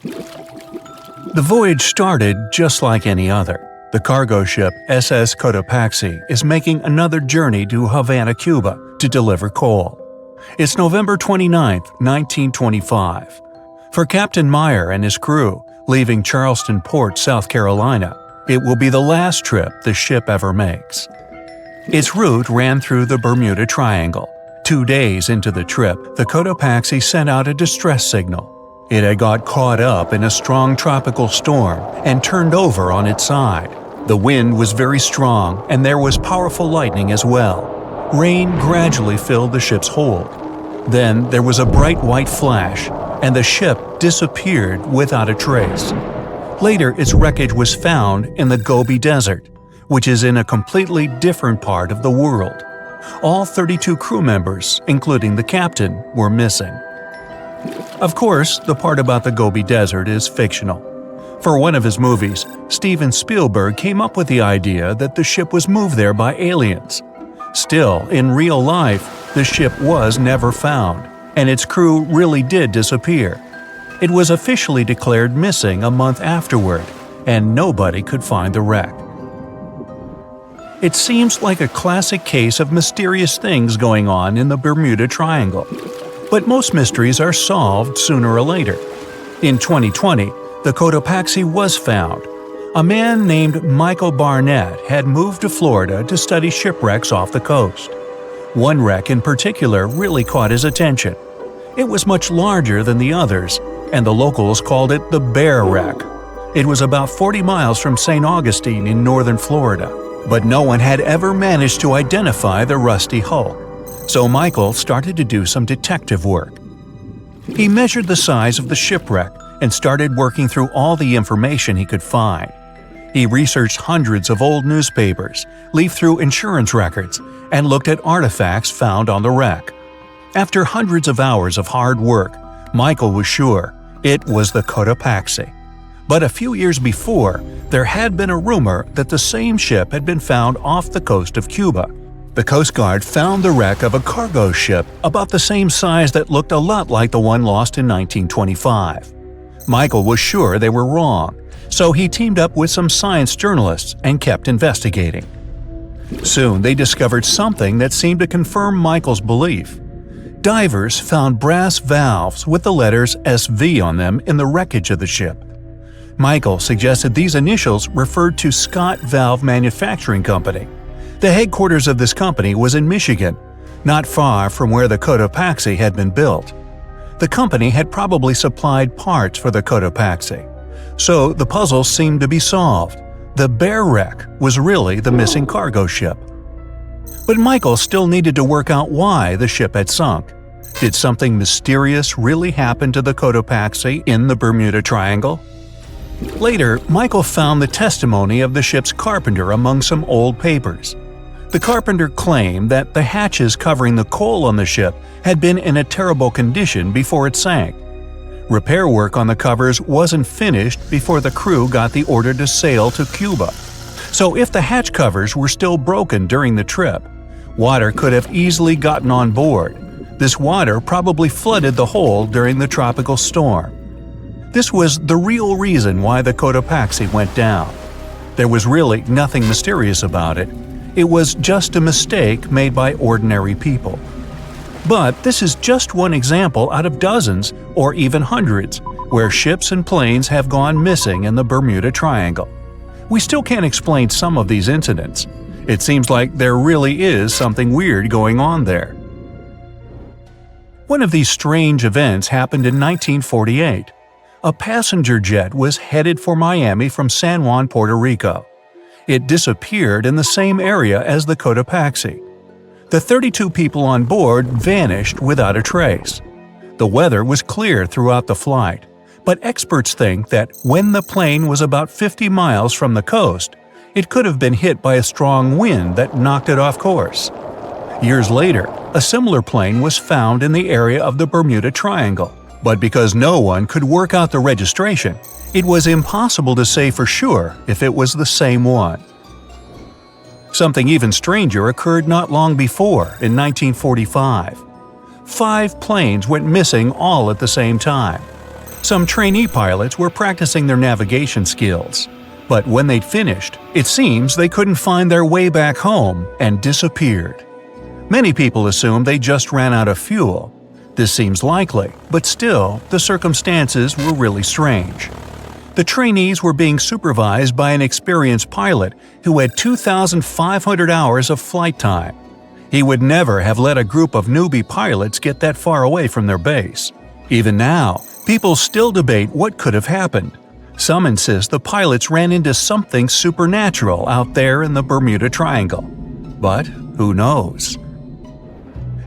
The voyage started just like any other. The cargo ship SS Cotopaxi is making another journey to Havana, Cuba, to deliver coal. It's November 29, 1925. For Captain Meyer and his crew, leaving Charleston Port, South Carolina, it will be the last trip the ship ever makes. Its route ran through the Bermuda Triangle. 2 days into the trip, the Cotopaxi sent out a distress signal. It had got caught up in a strong tropical storm and turned over on its side. The wind was very strong and there was powerful lightning as well. Rain gradually filled the ship's hold. Then there was a bright white flash, and the ship disappeared without a trace. Later, its wreckage was found in the Gobi Desert, which is in a completely different part of the world. All 32 crew members, including the captain, were missing. Of course, the part about the Gobi Desert is fictional. For one of his movies, Steven Spielberg came up with the idea that the ship was moved there by aliens. Still, in real life, the ship was never found, and its crew really did disappear. It was officially declared missing a month afterward, and nobody could find the wreck. It seems like a classic case of mysterious things going on in the Bermuda Triangle. But most mysteries are solved sooner or later. In 2020, the Cotopaxi was found. A man named Michael Barnett had moved to Florida to study shipwrecks off the coast. One wreck in particular really caught his attention. It was much larger than the others, and the locals called it the Bear Wreck. It was about 40 miles from St. Augustine in northern Florida, but no one had ever managed to identify the rusty hull. So Michael started to do some detective work. He measured the size of the shipwreck and started working through all the information he could find. He researched hundreds of old newspapers, leafed through insurance records, and looked at artifacts found on the wreck. After hundreds of hours of hard work, Michael was sure it was the Cotopaxi. But a few years before, there had been a rumor that the same ship had been found off the coast of Cuba. The Coast Guard found the wreck of a cargo ship about the same size that looked a lot like the one lost in 1925. Michael was sure they were wrong, so he teamed up with some science journalists and kept investigating. Soon they discovered something that seemed to confirm Michael's belief. Divers found brass valves with the letters SV on them in the wreckage of the ship. Michael suggested these initials referred to Scott Valve Manufacturing Company. The headquarters of this company was in Michigan, not far from where the Cotopaxi had been built. The company had probably supplied parts for the Cotopaxi. So the puzzle seemed to be solved. The Bear Wreck was really the missing cargo ship. But Michael still needed to work out why the ship had sunk. Did something mysterious really happen to the Cotopaxi in the Bermuda Triangle? Later, Michael found the testimony of the ship's carpenter among some old papers. The carpenter claimed that the hatches covering the coal on the ship had been in a terrible condition before it sank. Repair work on the covers wasn't finished before the crew got the order to sail to Cuba. So if the hatch covers were still broken during the trip, water could have easily gotten on board. This water probably flooded the hole during the tropical storm. This was the real reason why the Cotopaxi went down. There was really nothing mysterious about it. It was just a mistake made by ordinary people. But this is just one example out of dozens or even hundreds where ships and planes have gone missing in the Bermuda Triangle. We still can't explain some of these incidents. It seems like there really is something weird going on there. One of these strange events happened in 1948. A passenger jet was headed for Miami from San Juan, Puerto Rico. It disappeared in the same area as the Cotopaxi. The 32 people on board vanished without a trace. The weather was clear throughout the flight, but experts think that when the plane was about 50 miles from the coast, it could have been hit by a strong wind that knocked it off course. Years later, a similar plane was found in the area of the Bermuda Triangle, but because no one could work out the registration, it was impossible to say for sure if it was the same one. Something even stranger occurred not long before, in 1945. 5 planes went missing all at the same time. Some trainee pilots were practicing their navigation skills. But when they'd finished, it seems they couldn't find their way back home and disappeared. Many people assume they just ran out of fuel. This seems likely, but still, the circumstances were really strange. The trainees were being supervised by an experienced pilot who had 2,500 hours of flight time. He would never have let a group of newbie pilots get that far away from their base. Even now, people still debate what could have happened. Some insist the pilots ran into something supernatural out there in the Bermuda Triangle. But who knows?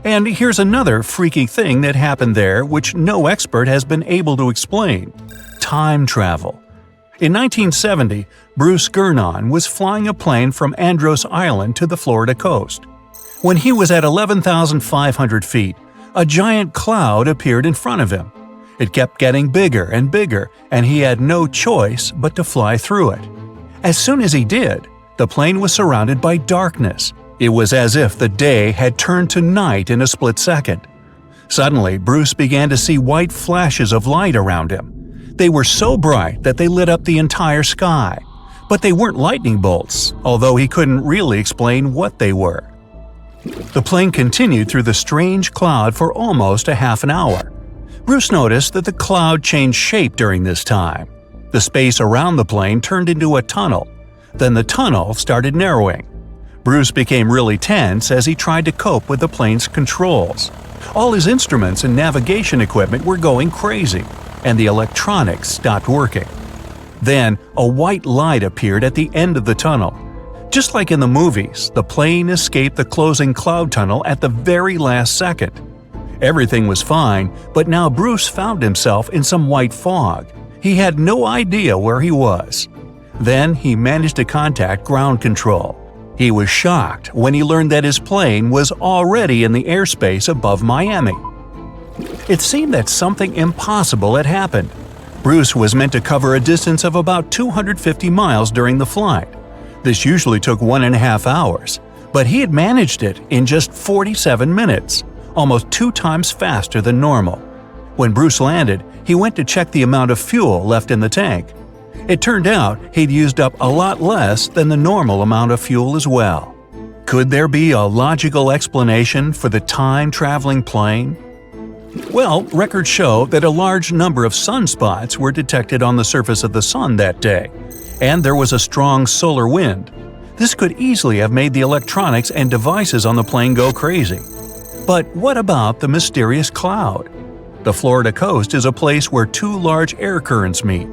And here's another freaky thing that happened there which no expert has been able to explain: time travel. In 1970, Bruce Gernon was flying a plane from Andros Island to the Florida coast. When he was at 11,500 feet, a giant cloud appeared in front of him. It kept getting bigger and bigger, and he had no choice but to fly through it. As soon as he did, the plane was surrounded by darkness. It was as if the day had turned to night in a split second. Suddenly, Bruce began to see white flashes of light around him. They were so bright that they lit up the entire sky. But they weren't lightning bolts, although he couldn't really explain what they were. The plane continued through the strange cloud for almost a half an hour. Bruce noticed that the cloud changed shape during this time. The space around the plane turned into a tunnel. Then the tunnel started narrowing. Bruce became really tense as he tried to cope with the plane's controls. All his instruments and navigation equipment were going crazy, and the electronics stopped working. Then, a white light appeared at the end of the tunnel. Just like in the movies, the plane escaped the closing cloud tunnel at the very last second. Everything was fine, but now Bruce found himself in some white fog. He had no idea where he was. Then he managed to contact ground control. He was shocked when he learned that his plane was already in the airspace above Miami. It seemed that something impossible had happened. Bruce was meant to cover a distance of about 250 miles during the flight. This usually took 1.5 hours, but he had managed it in just 47 minutes. Almost 2 times faster than normal. When Bruce landed, he went to check the amount of fuel left in the tank. It turned out he'd used up a lot less than the normal amount of fuel as well. Could there be a logical explanation for the time-traveling plane? Well, records show that a large number of sunspots were detected on the surface of the sun that day, and there was a strong solar wind. This could easily have made the electronics and devices on the plane go crazy. But what about the mysterious cloud? The Florida coast is a place where 2 large air currents meet.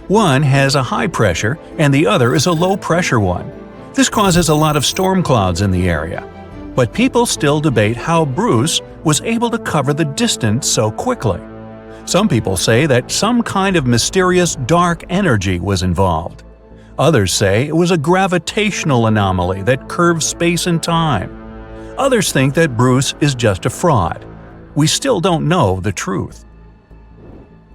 One has a high pressure and the other is a low pressure one. This causes a lot of storm clouds in the area. But people still debate how Bruce was able to cover the distance so quickly. Some people say that some kind of mysterious dark energy was involved. Others say it was a gravitational anomaly that curves space and time. Others think that Bruce is just a fraud. We still don't know the truth.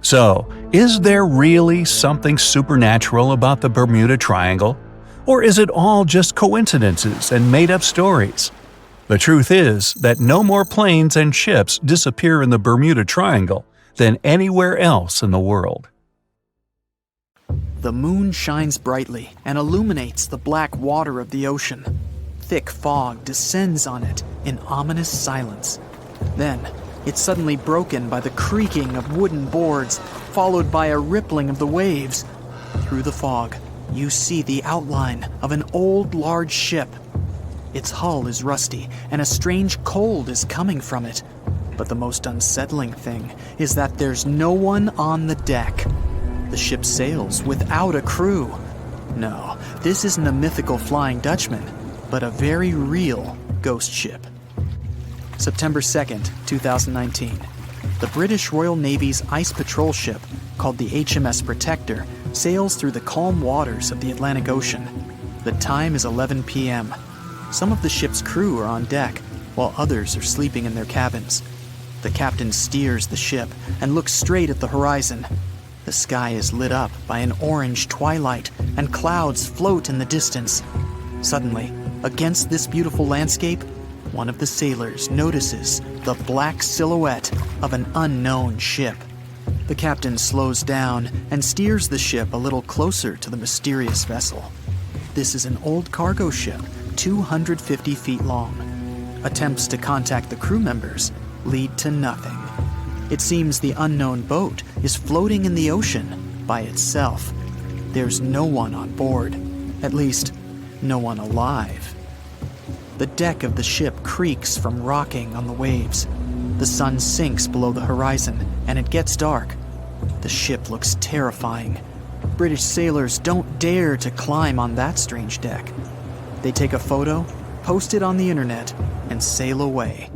So, is there really something supernatural about the Bermuda Triangle? Or is it all just coincidences and made-up stories? The truth is that no more planes and ships disappear in the Bermuda Triangle than anywhere else in the world. The moon shines brightly and illuminates the black water of the ocean. Thick fog descends on it in ominous silence. Then, it's suddenly broken by the creaking of wooden boards, followed by a rippling of the waves. Through the fog, you see the outline of an old large ship. Its hull is rusty, and a strange cold is coming from it. But the most unsettling thing is that there's no one on the deck. The ship sails without a crew. No, this isn't a mythical Flying Dutchman, but a very real ghost ship. September 2nd, 2019. The British Royal Navy's ice patrol ship, called the HMS Protector, sails through the calm waters of the Atlantic Ocean. The time is 11 p.m. Some of the ship's crew are on deck, while others are sleeping in their cabins. The captain steers the ship and looks straight at the horizon. The sky is lit up by an orange twilight, and clouds float in the distance. Suddenly, against this beautiful landscape, one of the sailors notices the black silhouette of an unknown ship. The captain slows down and steers the ship a little closer to the mysterious vessel. This is an old cargo ship, 250 feet long. Attempts to contact the crew members lead to nothing. It seems the unknown boat is floating in the ocean by itself. There's no one on board, at least no one alive. The deck of the ship creaks from rocking on the waves. The sun sinks below the horizon and it gets dark. The ship looks terrifying. British sailors don't dare to climb on that strange deck. They take a photo, post it on the internet, and sail away.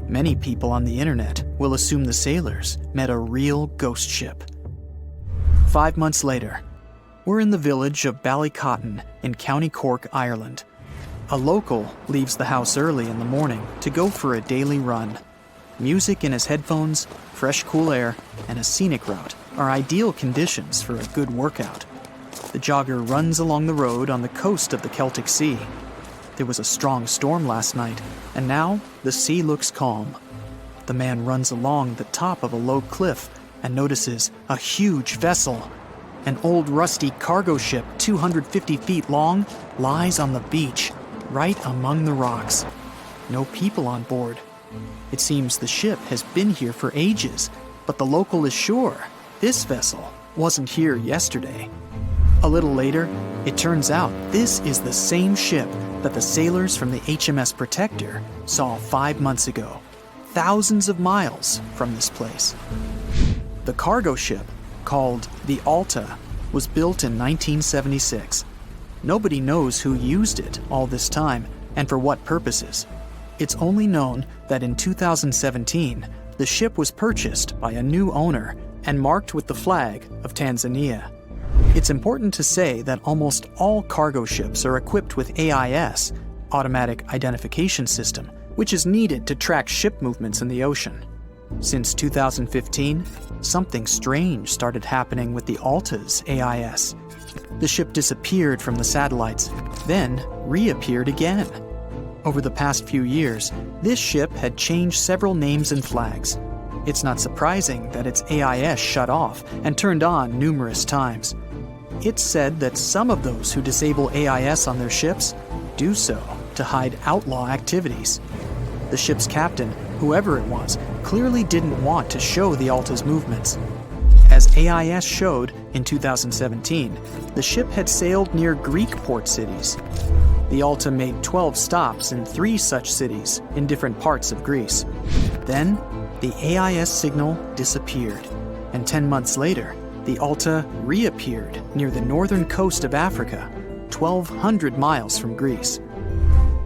Many people on the internet will assume the sailors met a real ghost ship. 5 months later, we're in the village of Ballycotton in County Cork, Ireland. A local leaves the house early in the morning to go for a daily run. Music in his headphones, fresh cool air, and a scenic route are ideal conditions for a good workout. The jogger runs along the road on the coast of the Celtic Sea. There was a strong storm last night, and now the sea looks calm. The man runs along the top of a low cliff and notices a huge vessel. An old rusty cargo ship 250 feet long lies on the beach, right among the rocks. No people on board. It seems the ship has been here for ages, but the local is sure this vessel wasn't here yesterday. A little later, it turns out this is the same ship that the sailors from the HMS Protector saw 5 months ago, thousands of miles from this place. The cargo ship, called the Alta, was built in 1976. Nobody knows who used it all this time and for what purposes. It's only known that in 2017, the ship was purchased by a new owner and marked with the flag of Tanzania. It's important to say that almost all cargo ships are equipped with AIS, Automatic Identification System, which is needed to track ship movements in the ocean. Since 2015, something strange started happening with the Alta's AIS. The ship disappeared from the satellites, then reappeared again. Over the past few years, this ship had changed several names and flags. It's not surprising that its AIS shut off and turned on numerous times. It's said that some of those who disable AIS on their ships do so to hide outlaw activities. The ship's captain, whoever it was, clearly didn't want to show the Alta's movements. As AIS showed in 2017, the ship had sailed near Greek port cities. The Alta made 12 stops in 3 such cities in different parts of Greece. Then, the AIS signal disappeared, and 10 months later, the Alta reappeared near the northern coast of Africa, 1,200 miles from Greece.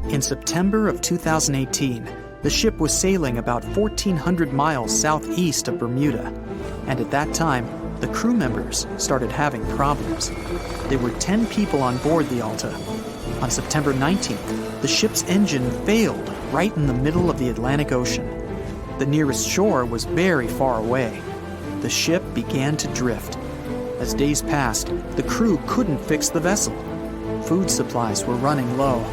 In September of 2018, the ship was sailing about 1,400 miles southeast of Bermuda, and at that time, the crew members started having problems. There were 10 people on board the Alta. On September 19th, the ship's engine failed right in the middle of the Atlantic Ocean. The nearest shore was very far away. The ship began to drift. As days passed, the crew couldn't fix the vessel. Food supplies were running low.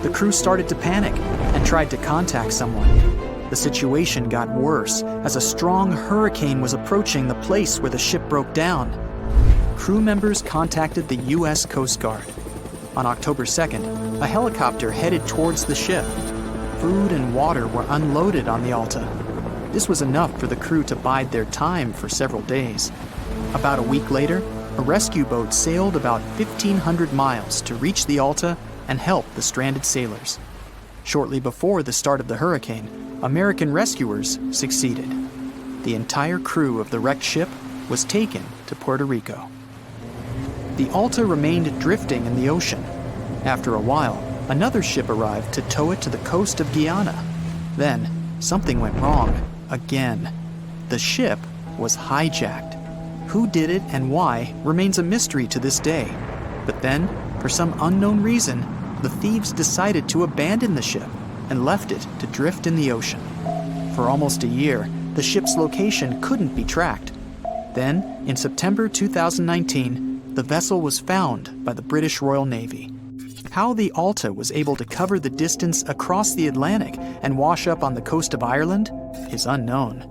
The crew started to panic and tried to contact someone. The situation got worse as a strong hurricane was approaching the place where the ship broke down. Crew members contacted the U.S. Coast Guard. On October 2nd, a helicopter headed towards the ship. Food and water were unloaded on the Alta. This was enough for the crew to bide their time for several days. About a week later, a rescue boat sailed about 1,500 miles to reach the Alta and help the stranded sailors. Shortly before the start of the hurricane, American rescuers succeeded. The entire crew of the wrecked ship was taken to Puerto Rico. The Alta remained drifting in the ocean. After a while, another ship arrived to tow it to the coast of Guyana. Then, something went wrong again. The ship was hijacked. Who did it and why remains a mystery to this day. But then, for some unknown reason, the thieves decided to abandon the ship and left it to drift in the ocean. For almost a year, the ship's location couldn't be tracked. Then, in September 2019, the vessel was found by the British Royal Navy. How the Alta was able to cover the distance across the Atlantic and wash up on the coast of Ireland is unknown.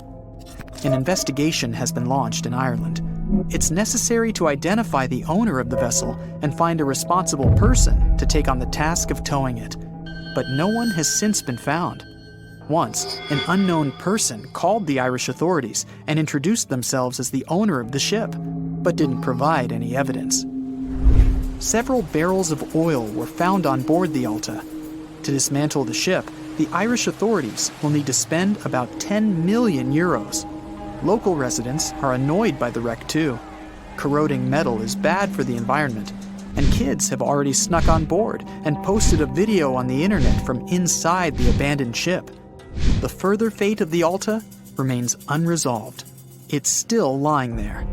an investigation has been launched in Ireland. It's necessary to identify the owner of the vessel and find a responsible person to take on the task of towing it. But no one has since been found. Once, an unknown person called the Irish authorities and introduced themselves as the owner of the ship, but didn't provide any evidence. Several barrels of oil were found on board the Alta. To dismantle the ship, the Irish authorities will need to spend about 10 million euros. Local residents are annoyed by the wreck too. Corroding metal is bad for the environment, and kids have already snuck on board and posted a video on the internet from inside the abandoned ship. The further fate of the Alta remains unresolved. It's still lying there.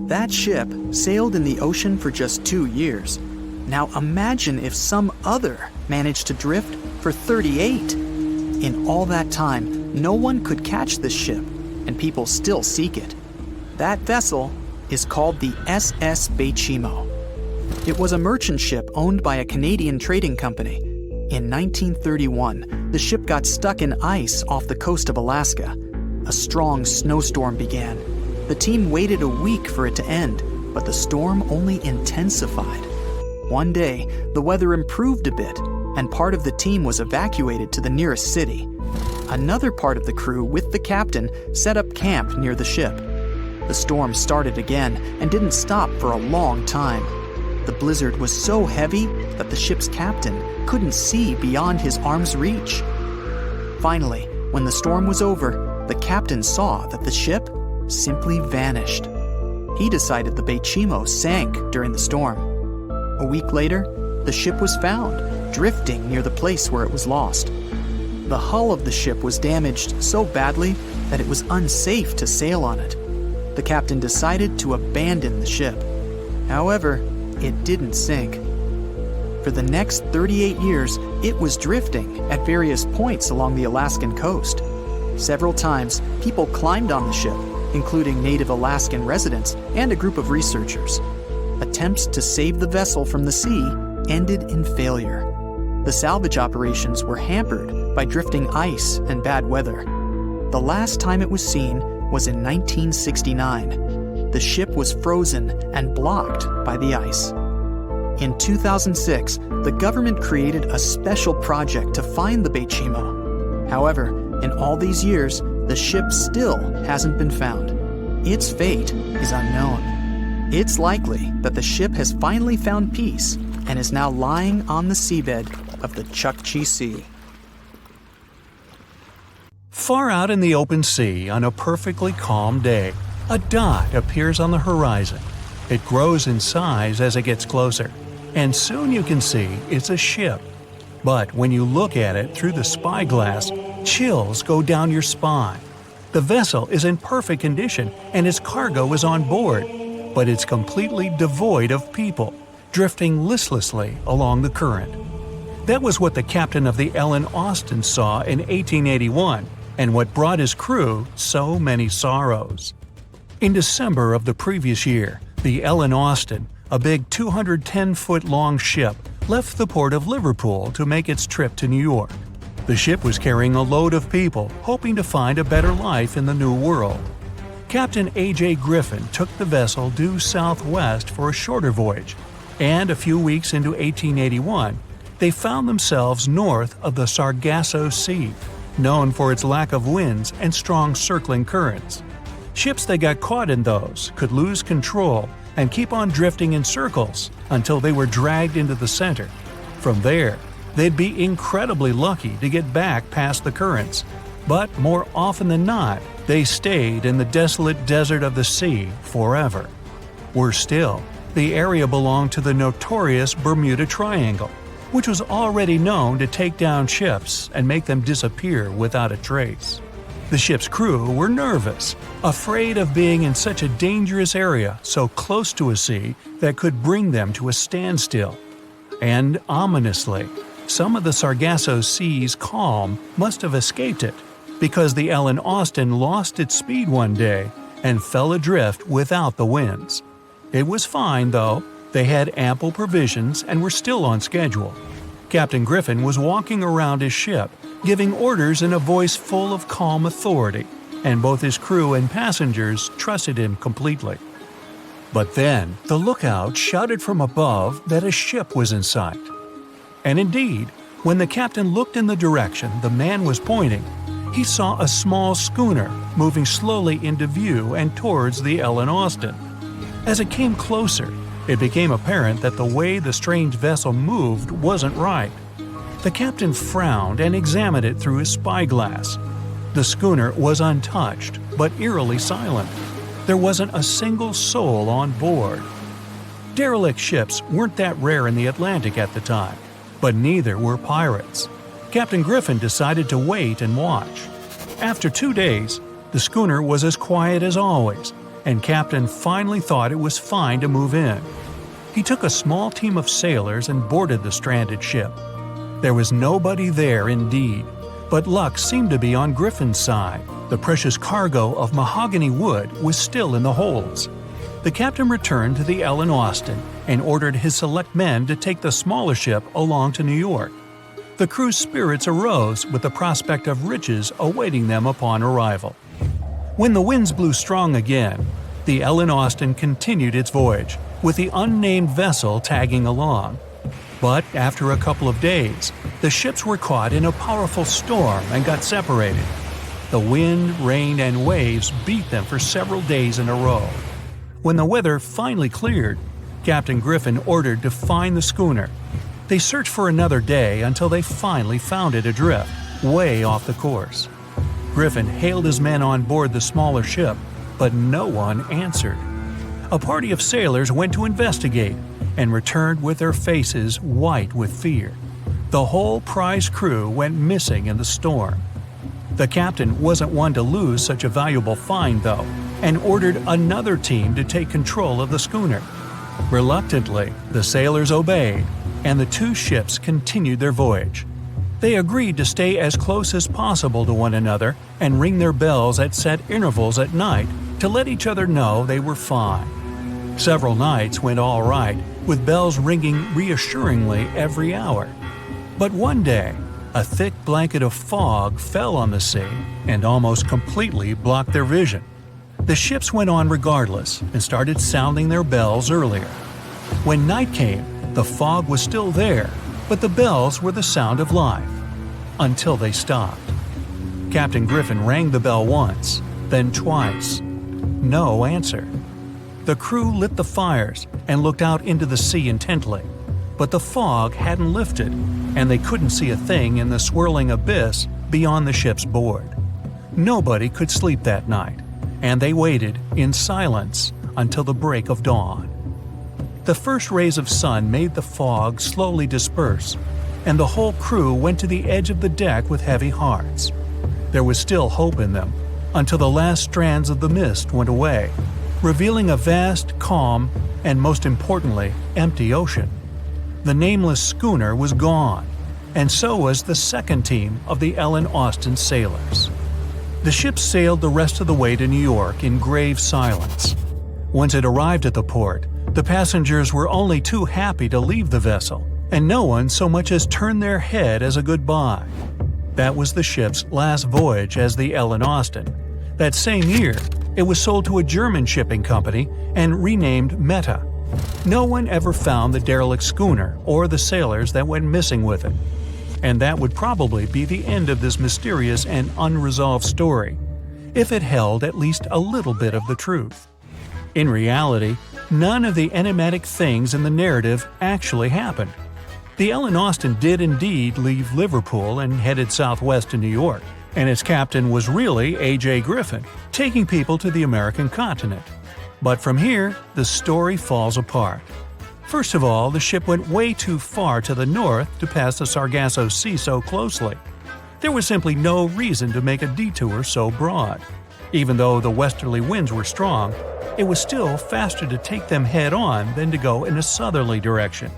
That ship sailed in the ocean for just 2 years. Now imagine if some other managed to drift for 38. In all that time, no one could catch this ship, and people still seek it. That vessel is called the SS Baychimo. It was a merchant ship owned by a Canadian trading company. In 1931, the ship got stuck in ice off the coast of Alaska. A strong snowstorm began. The team waited a week for it to end, but the storm only intensified. One day, the weather improved a bit, and part of the team was evacuated to the nearest city. Another part of the crew, with the captain, set up camp near the ship. The storm started again and didn't stop for a long time. The blizzard was so heavy that the ship's captain couldn't see beyond his arm's reach. Finally, when the storm was over, the captain saw that the ship simply vanished. He decided the Baychimo sank during the storm. A week later, the ship was found, drifting near the place where it was lost. The hull of the ship was damaged so badly that it was unsafe to sail on it. The captain decided to abandon the ship. However, it didn't sink. For the next 38 years, it was drifting at various points along the Alaskan coast. Several times, people climbed on the ship, including native Alaskan residents and a group of researchers. Attempts to save the vessel from the sea ended in failure. The salvage operations were hampered by drifting ice and bad weather. The last time it was seen was in 1969. The ship was frozen and blocked by the ice. In 2006, the government created a special project to find the Baychimo. However, in all these years, the ship still hasn't been found. Its fate is unknown. It's likely that the ship has finally found peace and is now lying on the seabed of the Chukchi Sea. Far out in the open sea on a perfectly calm day, a dot appears on the horizon. It grows in size as it gets closer, and soon you can see it's a ship. But when you look at it through the spyglass, chills go down your spine. The vessel is in perfect condition and its cargo is on board, but it's completely devoid of people, drifting listlessly along the current. That was what the captain of the Ellen Austin saw in 1881, and what brought his crew so many sorrows. In December of the previous year, the Ellen Austin, a big 210-foot-long ship, left the port of Liverpool to make its trip to New York. The ship was carrying a load of people hoping to find a better life in the New World. Captain A.J. Griffin took the vessel due southwest for a shorter voyage, and a few weeks into 1881, they found themselves north of the Sargasso Sea, known for its lack of winds and strong circling currents. Ships that got caught in those could lose control and keep on drifting in circles until they were dragged into the center. From there, they'd be incredibly lucky to get back past the currents, but more often than not, they stayed in the desolate desert of the sea forever. Worse still, the area belonged to the notorious Bermuda Triangle, which was already known to take down ships and make them disappear without a trace. The ship's crew were nervous, afraid of being in such a dangerous area so close to a sea that could bring them to a standstill. And ominously, some of the Sargasso Sea's calm must have escaped it, because the Ellen Austin lost its speed one day and fell adrift without the winds. It was fine, though. They had ample provisions and were still on schedule. Captain Griffin was walking around his ship, giving orders in a voice full of calm authority, and both his crew and passengers trusted him completely. But then, the lookout shouted from above that a ship was in sight. And indeed, when the captain looked in the direction the man was pointing, he saw a small schooner moving slowly into view and towards the Ellen Austin. As it came closer, it became apparent that the way the strange vessel moved wasn't right. The captain frowned and examined it through his spyglass. The schooner was untouched, but eerily silent. There wasn't a single soul on board. Derelict ships weren't that rare in the Atlantic at the time, but neither were pirates. Captain Griffin decided to wait and watch. After 2 days, the schooner was as quiet as always, and Captain finally thought it was fine to move in. He took a small team of sailors and boarded the stranded ship. There was nobody there indeed, but luck seemed to be on Griffin's side. The precious cargo of mahogany wood was still in the holds. The captain returned to the Ellen Austin and ordered his select men to take the smaller ship along to New York. The crew's spirits arose with the prospect of riches awaiting them upon arrival. When the winds blew strong again, the Ellen Austin continued its voyage, with the unnamed vessel tagging along. But after a couple of days, the ships were caught in a powerful storm and got separated. The wind, rain, and waves beat them for several days in a row. When the weather finally cleared, Captain Griffin ordered to find the schooner. They searched for another day until they finally found it adrift, way off the course. Griffin hailed his men on board the smaller ship, but no one answered. A party of sailors went to investigate and returned with their faces white with fear. The whole prize crew went missing in the storm. The captain wasn't one to lose such a valuable find, though, and ordered another team to take control of the schooner. Reluctantly, the sailors obeyed, and the two ships continued their voyage. They agreed to stay as close as possible to one another and ring their bells at set intervals at night to let each other know they were fine. Several nights went all right, with bells ringing reassuringly every hour. But one day, a thick blanket of fog fell on the sea and almost completely blocked their vision. The ships went on regardless and started sounding their bells earlier. When night came, the fog was still there, but the bells were the sound of life. Until they stopped. Captain Griffin rang the bell once, then twice. No answer. The crew lit the fires and looked out into the sea intently, but the fog hadn't lifted, and they couldn't see a thing in the swirling abyss beyond the ship's board. Nobody could sleep that night, and they waited in silence until the break of dawn. The first rays of sun made the fog slowly disperse, and the whole crew went to the edge of the deck with heavy hearts. There was still hope in them, until the last strands of the mist went away, revealing a vast, calm, and most importantly, empty ocean. The nameless schooner was gone, and so was the second team of the Ellen Austin sailors. The ship sailed the rest of the way to New York in grave silence. Once it arrived at the port, the passengers were only too happy to leave the vessel, and no one so much as turned their head as a goodbye. That was the ship's last voyage as the Ellen Austin. That same year, it was sold to a German shipping company and renamed Meta. No one ever found the derelict schooner or the sailors that went missing with it. And that would probably be the end of this mysterious and unresolved story, if it held at least a little bit of the truth. In reality, none of the enigmatic things in the narrative actually happened. The Ellen Austin did indeed leave Liverpool and headed southwest to New York, and its captain was really A.J. Griffin, taking people to the American continent. But from here, the story falls apart. First of all, the ship went way too far to the north to pass the Sargasso Sea so closely. There was simply no reason to make a detour so broad. Even though the westerly winds were strong, it was still faster to take them head-on than to go in a southerly direction.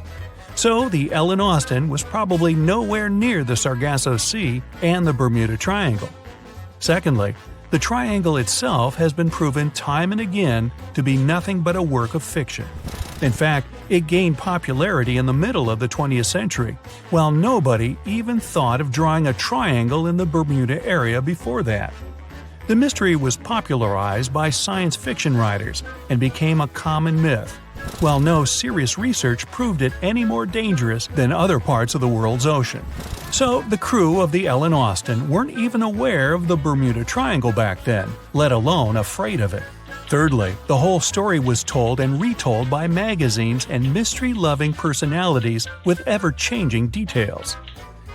So the Ellen Austin was probably nowhere near the Sargasso Sea and the Bermuda Triangle. Secondly, the triangle itself has been proven time and again to be nothing but a work of fiction. In fact, it gained popularity in the middle of the 20th century, while nobody even thought of drawing a triangle in the Bermuda area before that. The mystery was popularized by science fiction writers and became a common myth, while no serious research proved it any more dangerous than other parts of the world's ocean. So the crew of the Ellen Austin weren't even aware of the Bermuda Triangle back then, let alone afraid of it. Thirdly, the whole story was told and retold by magazines and mystery-loving personalities with ever-changing details.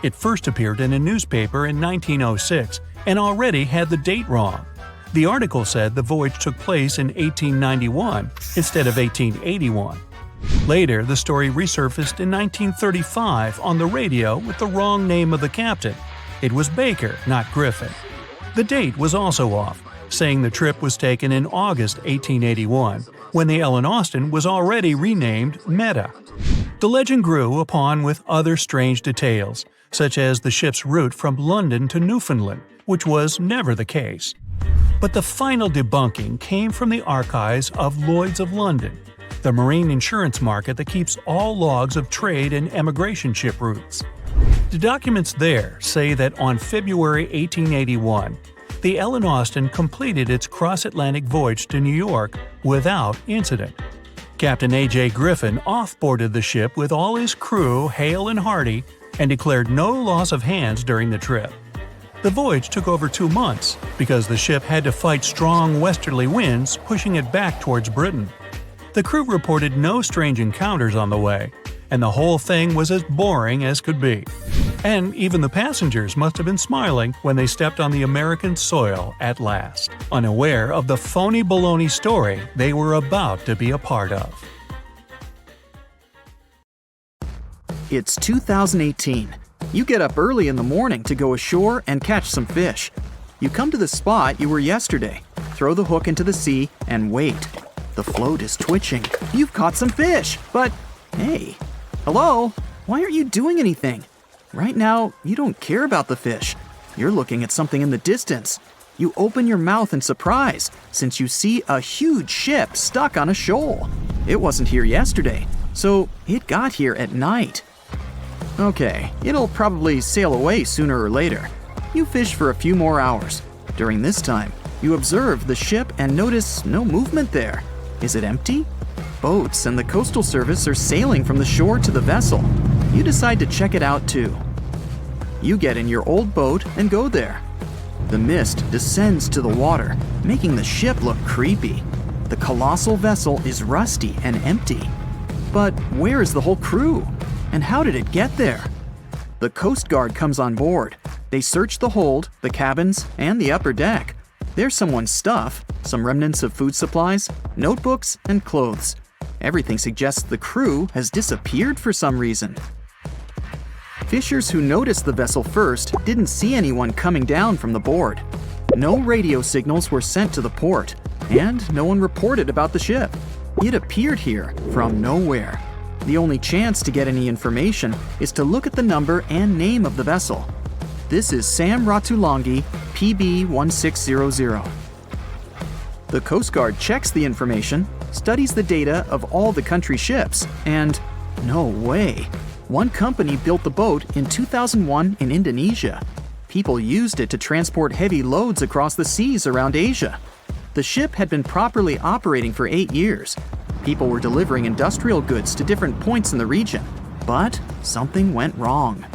It first appeared in a newspaper in 1906 and already had the date wrong. The article said the voyage took place in 1891 instead of 1881. Later, the story resurfaced in 1935 on the radio with the wrong name of the captain. It was Baker, not Griffin. The date was also off, saying the trip was taken in August 1881, when the Ellen Austin was already renamed Meta. The legend grew upon with other strange details, such as the ship's route from London to Newfoundland, which was never the case. But the final debunking came from the archives of Lloyd's of London, the marine insurance market that keeps all logs of trade and emigration ship routes. The documents there say that on February 1881, the Ellen Austin completed its cross-Atlantic voyage to New York without incident. Captain A.J. Griffin off-boarded the ship with all his crew hale and hearty and declared no loss of hands during the trip. The voyage took over 2 months because the ship had to fight strong westerly winds pushing it back towards Britain. The crew reported no strange encounters on the way, and the whole thing was as boring as could be. And even the passengers must have been smiling when they stepped on the American soil at last, unaware of the phony baloney story they were about to be a part of. It's 2018. You get up early in the morning to go ashore and catch some fish. You come to the spot you were yesterday, throw the hook into the sea, and wait. The float is twitching. You've caught some fish, but hey, hello? Why aren't you doing anything? Right now, you don't care about the fish. You're looking at something in the distance. You open your mouth in surprise since you see a huge ship stuck on a shoal. It wasn't here yesterday, so it got here at night. Okay, it'll probably sail away sooner or later. You fish for a few more hours. During this time, you observe the ship and notice no movement there. Is it empty? Boats and the Coastal Service are sailing from the shore to the vessel. You decide to check it out too. You get in your old boat and go there. The mist descends to the water, making the ship look creepy. The colossal vessel is rusty and empty. But where is the whole crew? And how did it get there? The Coast Guard comes on board. They search the hold, the cabins, and the upper deck. There's someone's stuff, some remnants of food supplies, notebooks, and clothes. Everything suggests the crew has disappeared for some reason. Fishers who noticed the vessel first didn't see anyone coming down from the board. No radio signals were sent to the port, and no one reported about the ship. It appeared here from nowhere. The only chance to get any information is to look at the number and name of the vessel. This is Sam Ratulangi, PB 1600. The Coast Guard checks the information, studies the data of all the country ships, and no way. One company built the boat in 2001 in Indonesia. People used it to transport heavy loads across the seas around Asia. The ship had been properly operating for 8 years. People were delivering industrial goods to different points in the region, but something went wrong.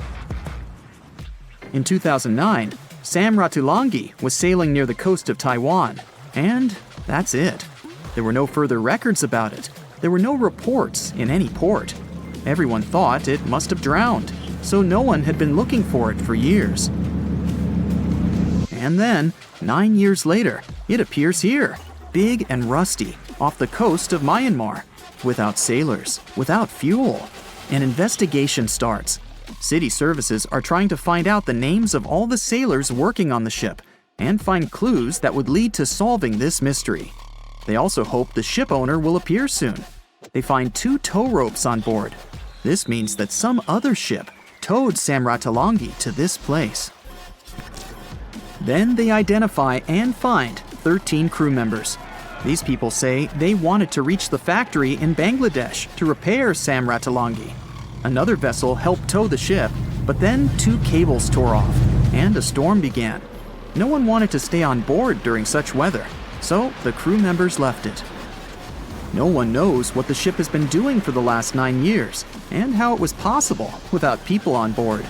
In 2009, Sam Ratulangi was sailing near the coast of Taiwan, and that's it. There were no further records about it. There were no reports in any port. Everyone thought it must have drowned, so no one had been looking for it for years. And then, 9 years later, it appears here, big and rusty, off the coast of Myanmar, without sailors, without fuel. An investigation starts. City services are trying to find out the names of all the sailors working on the ship and find clues that would lead to solving this mystery. They also hope the ship owner will appear soon. They find 2 tow ropes on board. This means that some other ship towed Sam Ratulangi to this place. Then they identify and find 13 crew members. These people say they wanted to reach the factory in Bangladesh to repair Sam Ratulangi. Another vessel helped tow the ship, but then 2 cables tore off, and a storm began. No one wanted to stay on board during such weather, so the crew members left it. No one knows what the ship has been doing for the last 9 years and how it was possible without people on board.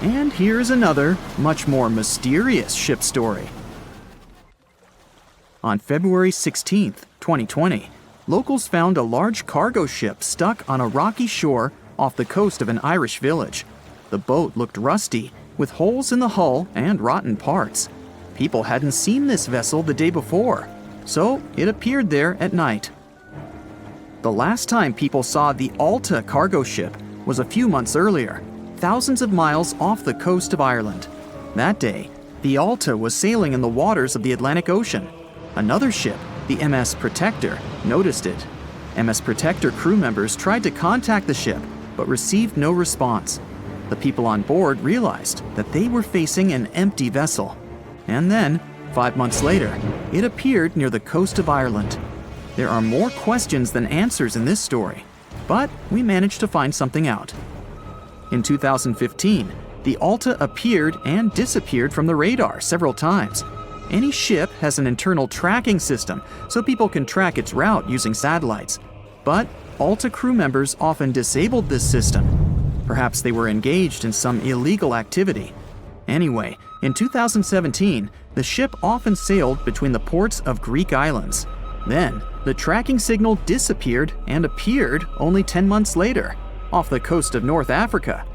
And here's another, much more mysterious ship story. On February 16, 2020, locals found a large cargo ship stuck on a rocky shore off the coast of an Irish village. The boat looked rusty, with holes in the hull and rotten parts. People hadn't seen this vessel the day before, so it appeared there at night. The last time people saw the Alta cargo ship was a few months earlier, thousands of miles off the coast of Ireland. That day, the Alta was sailing in the waters of the Atlantic Ocean. Another ship, the MS Protector, noticed it. MS Protector crew members tried to contact the ship, but received no response. The people on board realized that they were facing an empty vessel. And then, 5 months later, it appeared near the coast of Ireland. There are more questions than answers in this story, but we managed to find something out. In 2015, the Alta appeared and disappeared from the radar several times. Any ship has an internal tracking system, so people can track its route using satellites. But Alta crew members often disabled this system. Perhaps they were engaged in some illegal activity. Anyway, in 2017, the ship often sailed between the ports of Greek islands. Then, the tracking signal disappeared and appeared only 10 months later, off the coast of North Africa.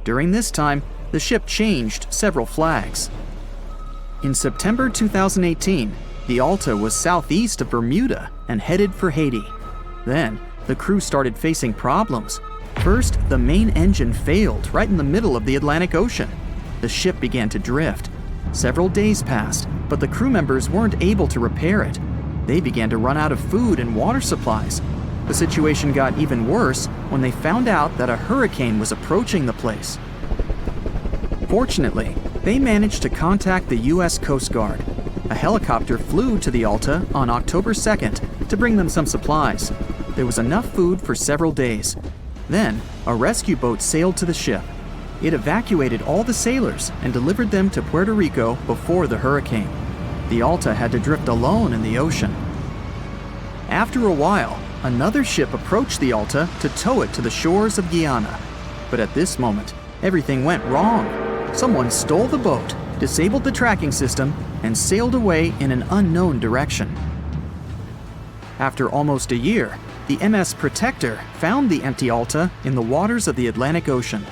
During this time, the ship changed several flags. In September 2018, the Alta was southeast of Bermuda and headed for Haiti. Then, the crew started facing problems. First, the main engine failed right in the middle of the Atlantic Ocean. The ship began to drift. Several days passed, but the crew members weren't able to repair it. They began to run out of food and water supplies. The situation got even worse when they found out that a hurricane was approaching the place. Fortunately, they managed to contact the U.S. Coast Guard. A helicopter flew to the Alta on October 2nd to bring them some supplies. There was enough food for several days. Then, a rescue boat sailed to the ship. It evacuated all the sailors and delivered them to Puerto Rico before the hurricane. The Alta had to drift alone in the ocean. After a while, another ship approached the Alta to tow it to the shores of Guyana. But at this moment, everything went wrong. Someone stole the boat, disabled the tracking system, and sailed away in an unknown direction. After almost a year, the MS Protector found the empty Alta in the waters of the Atlantic Ocean.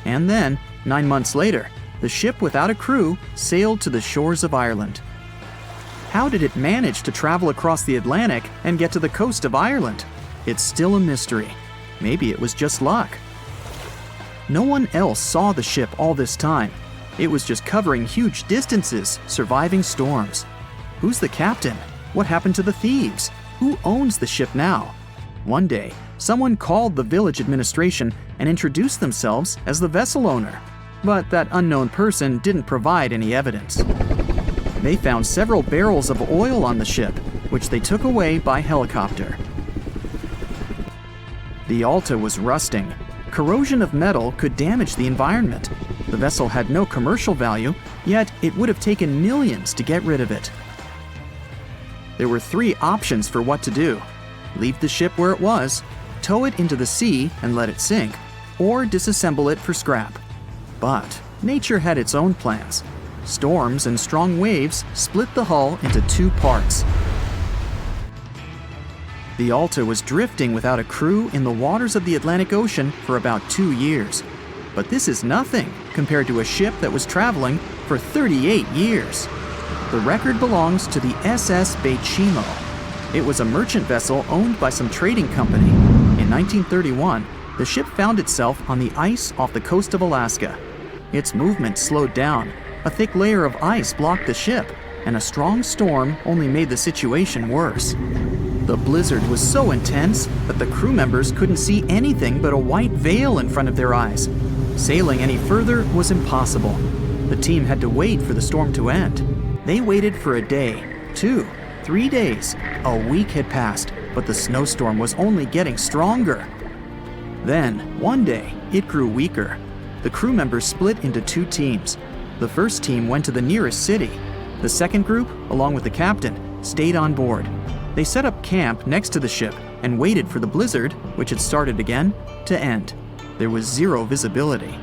And then, 9 months later, the ship without a crew sailed to the shores of Ireland. How did it manage to travel across the Atlantic and get to the coast of Ireland? It's still a mystery. Maybe it was just luck. No one else saw the ship all this time. It was just covering huge distances, surviving storms. Who's the captain? What happened to the thieves? Who owns the ship now? One day, someone called the village administration and introduced themselves as the vessel owner. But that unknown person didn't provide any evidence. They found several barrels of oil on the ship, which they took away by helicopter. The Alta was rusting. Corrosion of metal could damage the environment. The vessel had no commercial value, yet it would have taken millions to get rid of it. There were 3 options for what to do: leave the ship where it was, tow it into the sea and let it sink, or disassemble it for scrap. But nature had its own plans. Storms and strong waves split the hull into 2 parts. The Alta was drifting without a crew in the waters of the Atlantic Ocean for about 2 years. But this is nothing compared to a ship that was traveling for 38 years. The record belongs to the SS Baychimo. It was a merchant vessel owned by some trading company. In 1931, the ship found itself on the ice off the coast of Alaska. Its movement slowed down. A thick layer of ice blocked the ship, and a strong storm only made the situation worse. The blizzard was so intense that the crew members couldn't see anything but a white veil in front of their eyes. Sailing any further was impossible. The team had to wait for the storm to end. They waited for a day, 2, 3 days. A week had passed, but the snowstorm was only getting stronger. Then, one day, it grew weaker. The crew members split into 2 teams. The first team went to the nearest city. The second group, along with the captain, stayed on board. They set up camp next to the ship and waited for the blizzard, which had started again, to end. There was zero visibility.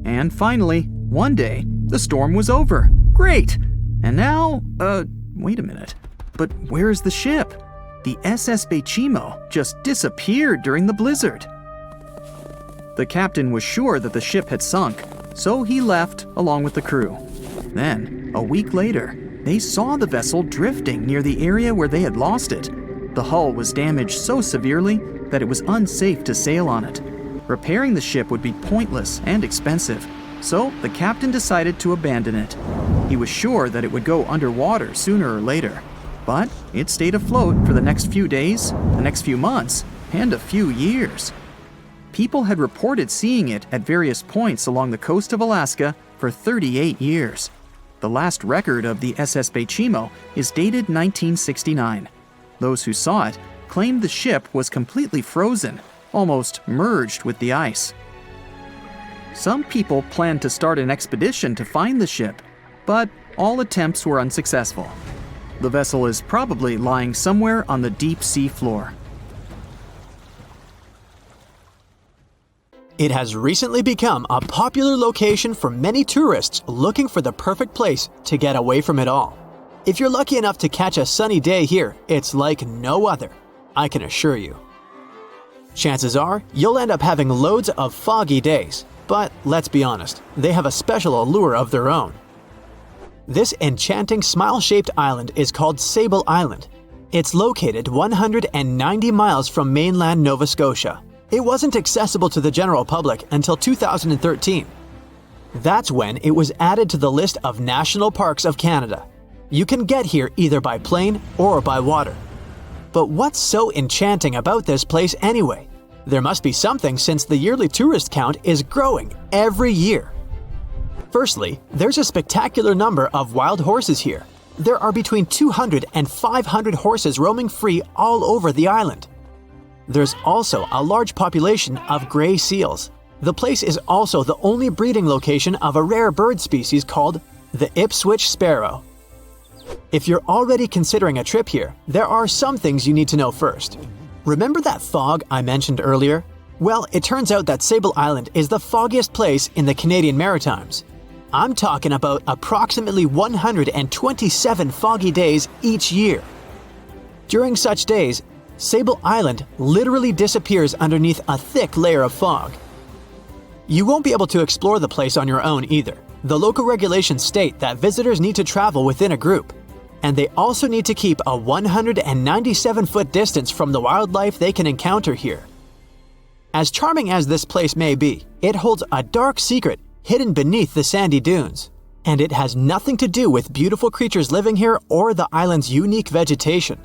And finally, one day, the storm was over. Great! And now, wait a minute. But where is the ship? The SS Baychimo just disappeared during the blizzard. The captain was sure that the ship had sunk, so he left along with the crew. Then, a week later, they saw the vessel drifting near the area where they had lost it. The hull was damaged so severely that it was unsafe to sail on it. Repairing the ship would be pointless and expensive, so the captain decided to abandon it. He was sure that it would go underwater sooner or later, but it stayed afloat for the next few days, the next few months, and a few years. People had reported seeing it at various points along the coast of Alaska for 38 years. The last record of the SS Baychimo is dated 1969. Those who saw it claimed the ship was completely frozen, almost merged with the ice. Some people planned to start an expedition to find the ship, but all attempts were unsuccessful. The vessel is probably lying somewhere on the deep sea floor. It has recently become a popular location for many tourists looking for the perfect place to get away from it all. If you're lucky enough to catch a sunny day here, it's like no other, I can assure you. Chances are, you'll end up having loads of foggy days, but let's be honest, they have a special allure of their own. This enchanting smile-shaped island is called Sable Island. It's located 190 miles from mainland Nova Scotia. It wasn't accessible to the general public until 2013. That's when it was added to the list of National Parks of Canada. You can get here either by plane or by water. But what's so enchanting about this place anyway? There must be something since the yearly tourist count is growing every year. Firstly, there's a spectacular number of wild horses here. There are between 200 and 500 horses roaming free all over the island. There's also a large population of gray seals. The place is also the only breeding location of a rare bird species called the Ipswich sparrow. If you're already considering a trip here, there are some things you need to know first. Remember that fog I mentioned earlier? Well, it turns out that Sable Island is the foggiest place in the Canadian Maritimes. I'm talking about approximately 127 foggy days each year. During such days, Sable Island literally disappears underneath a thick layer of fog. You won't be able to explore the place on your own either. The local regulations state that visitors need to travel within a group, and they also need to keep a 197-foot distance from the wildlife they can encounter here. As charming as this place may be, it holds a dark secret hidden beneath the sandy dunes, and it has nothing to do with beautiful creatures living here or the island's unique vegetation.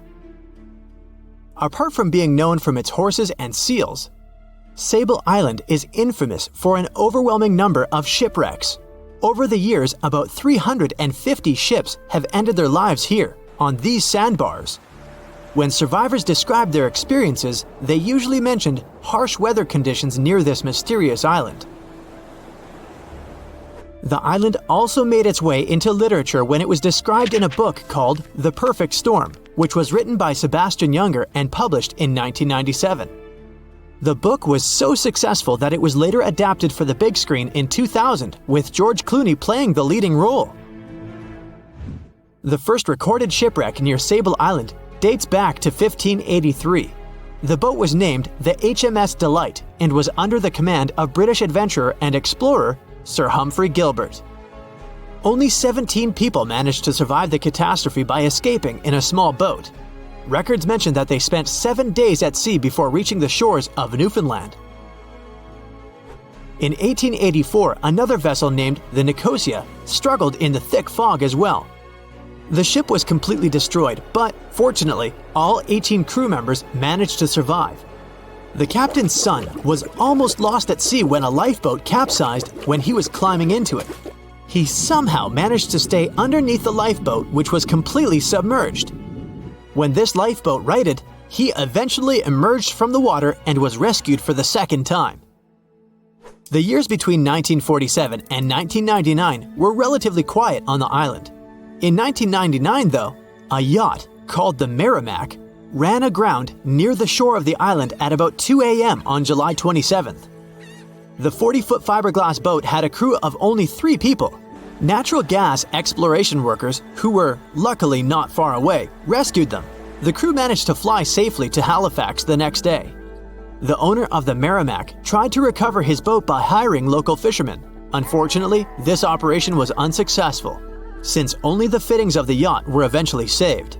Apart from being known from its horses and seals, Sable Island is infamous for an overwhelming number of shipwrecks. Over the years, about 350 ships have ended their lives here, on these sandbars. When survivors described their experiences, they usually mentioned harsh weather conditions near this mysterious island. The island also made its way into literature when it was described in a book called The Perfect Storm, which was written by Sebastian Junger and published in 1997. The book was so successful that it was later adapted for the big screen in 2000, with George Clooney playing the leading role. The first recorded shipwreck near Sable Island dates back to 1583. The boat was named the HMS Delight and was under the command of British adventurer and explorer Sir Humphrey Gilbert. Only 17 people managed to survive the catastrophe by escaping in a small boat. Records mention that they spent 7 days at sea before reaching the shores of Newfoundland. In 1884, another vessel named the Nicosia struggled in the thick fog as well. The ship was completely destroyed, but fortunately, all 18 crew members managed to survive. The captain's son was almost lost at sea when a lifeboat capsized when he was climbing into it. He somehow managed to stay underneath the lifeboat, which was completely submerged. When this lifeboat righted, he eventually emerged from the water and was rescued for the second time. The years between 1947 and 1999 were relatively quiet on the island. In 1999, though, a yacht called the Merrimack ran aground near the shore of the island at about 2 a.m. on July 27th. The 40-foot fiberglass boat had a crew of only 3 people. Natural gas exploration workers, who were luckily not far away, rescued them. The crew managed to fly safely to Halifax the next day. The owner of the Merrimack tried to recover his boat by hiring local fishermen. Unfortunately, this operation was unsuccessful, since only the fittings of the yacht were eventually saved.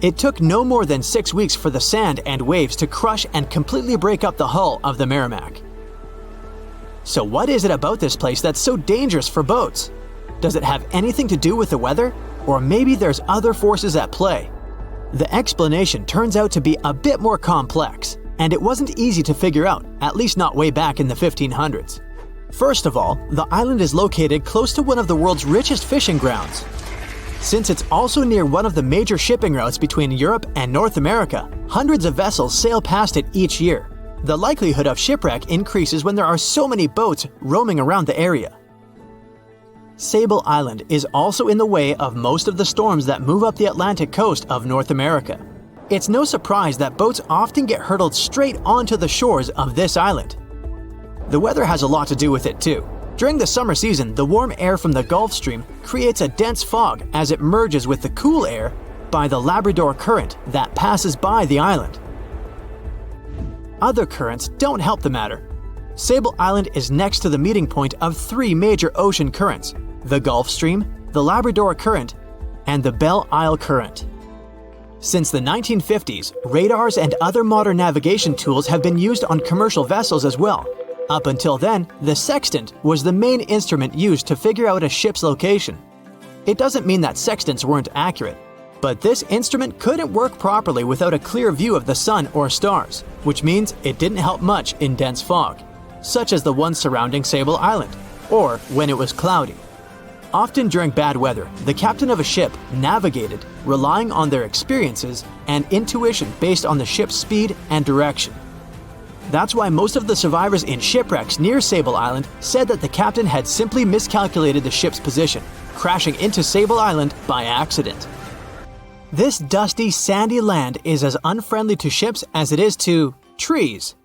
It took no more than 6 weeks for the sand and waves to crush and completely break up the hull of the Merrimack. So what is it about this place that's so dangerous for boats? Does it have anything to do with the weather? Or maybe there's other forces at play? The explanation turns out to be a bit more complex, and it wasn't easy to figure out, at least not way back in the 1500s. First of all, the island is located close to one of the world's richest fishing grounds. Since it's also near one of the major shipping routes between Europe and North America, hundreds of vessels sail past it each year. The likelihood of shipwreck increases when there are so many boats roaming around the area. Sable Island is also in the way of most of the storms that move up the Atlantic coast of North America. It's no surprise that boats often get hurtled straight onto the shores of this island. The weather has a lot to do with it too. During the summer season, the warm air from the Gulf Stream creates a dense fog as it merges with the cool air by the Labrador Current that passes by the island. Other currents don't help the matter. Sable Island is next to the meeting point of 3 major ocean currents: the Gulf Stream, the Labrador Current, and the Belle Isle Current. Since the 1950s, radars and other modern navigation tools have been used on commercial vessels as well. Up until then, the sextant was the main instrument used to figure out a ship's location. It doesn't mean that sextants weren't accurate, but this instrument couldn't work properly without a clear view of the sun or stars, which means it didn't help much in dense fog, such as the one surrounding Sable Island, or when it was cloudy. Often during bad weather, the captain of a ship navigated, relying on their experiences and intuition based on the ship's speed and direction. That's why most of the survivors in shipwrecks near Sable Island said that the captain had simply miscalculated the ship's position, crashing into Sable Island by accident. This dusty, sandy land is as unfriendly to ships as it is to trees.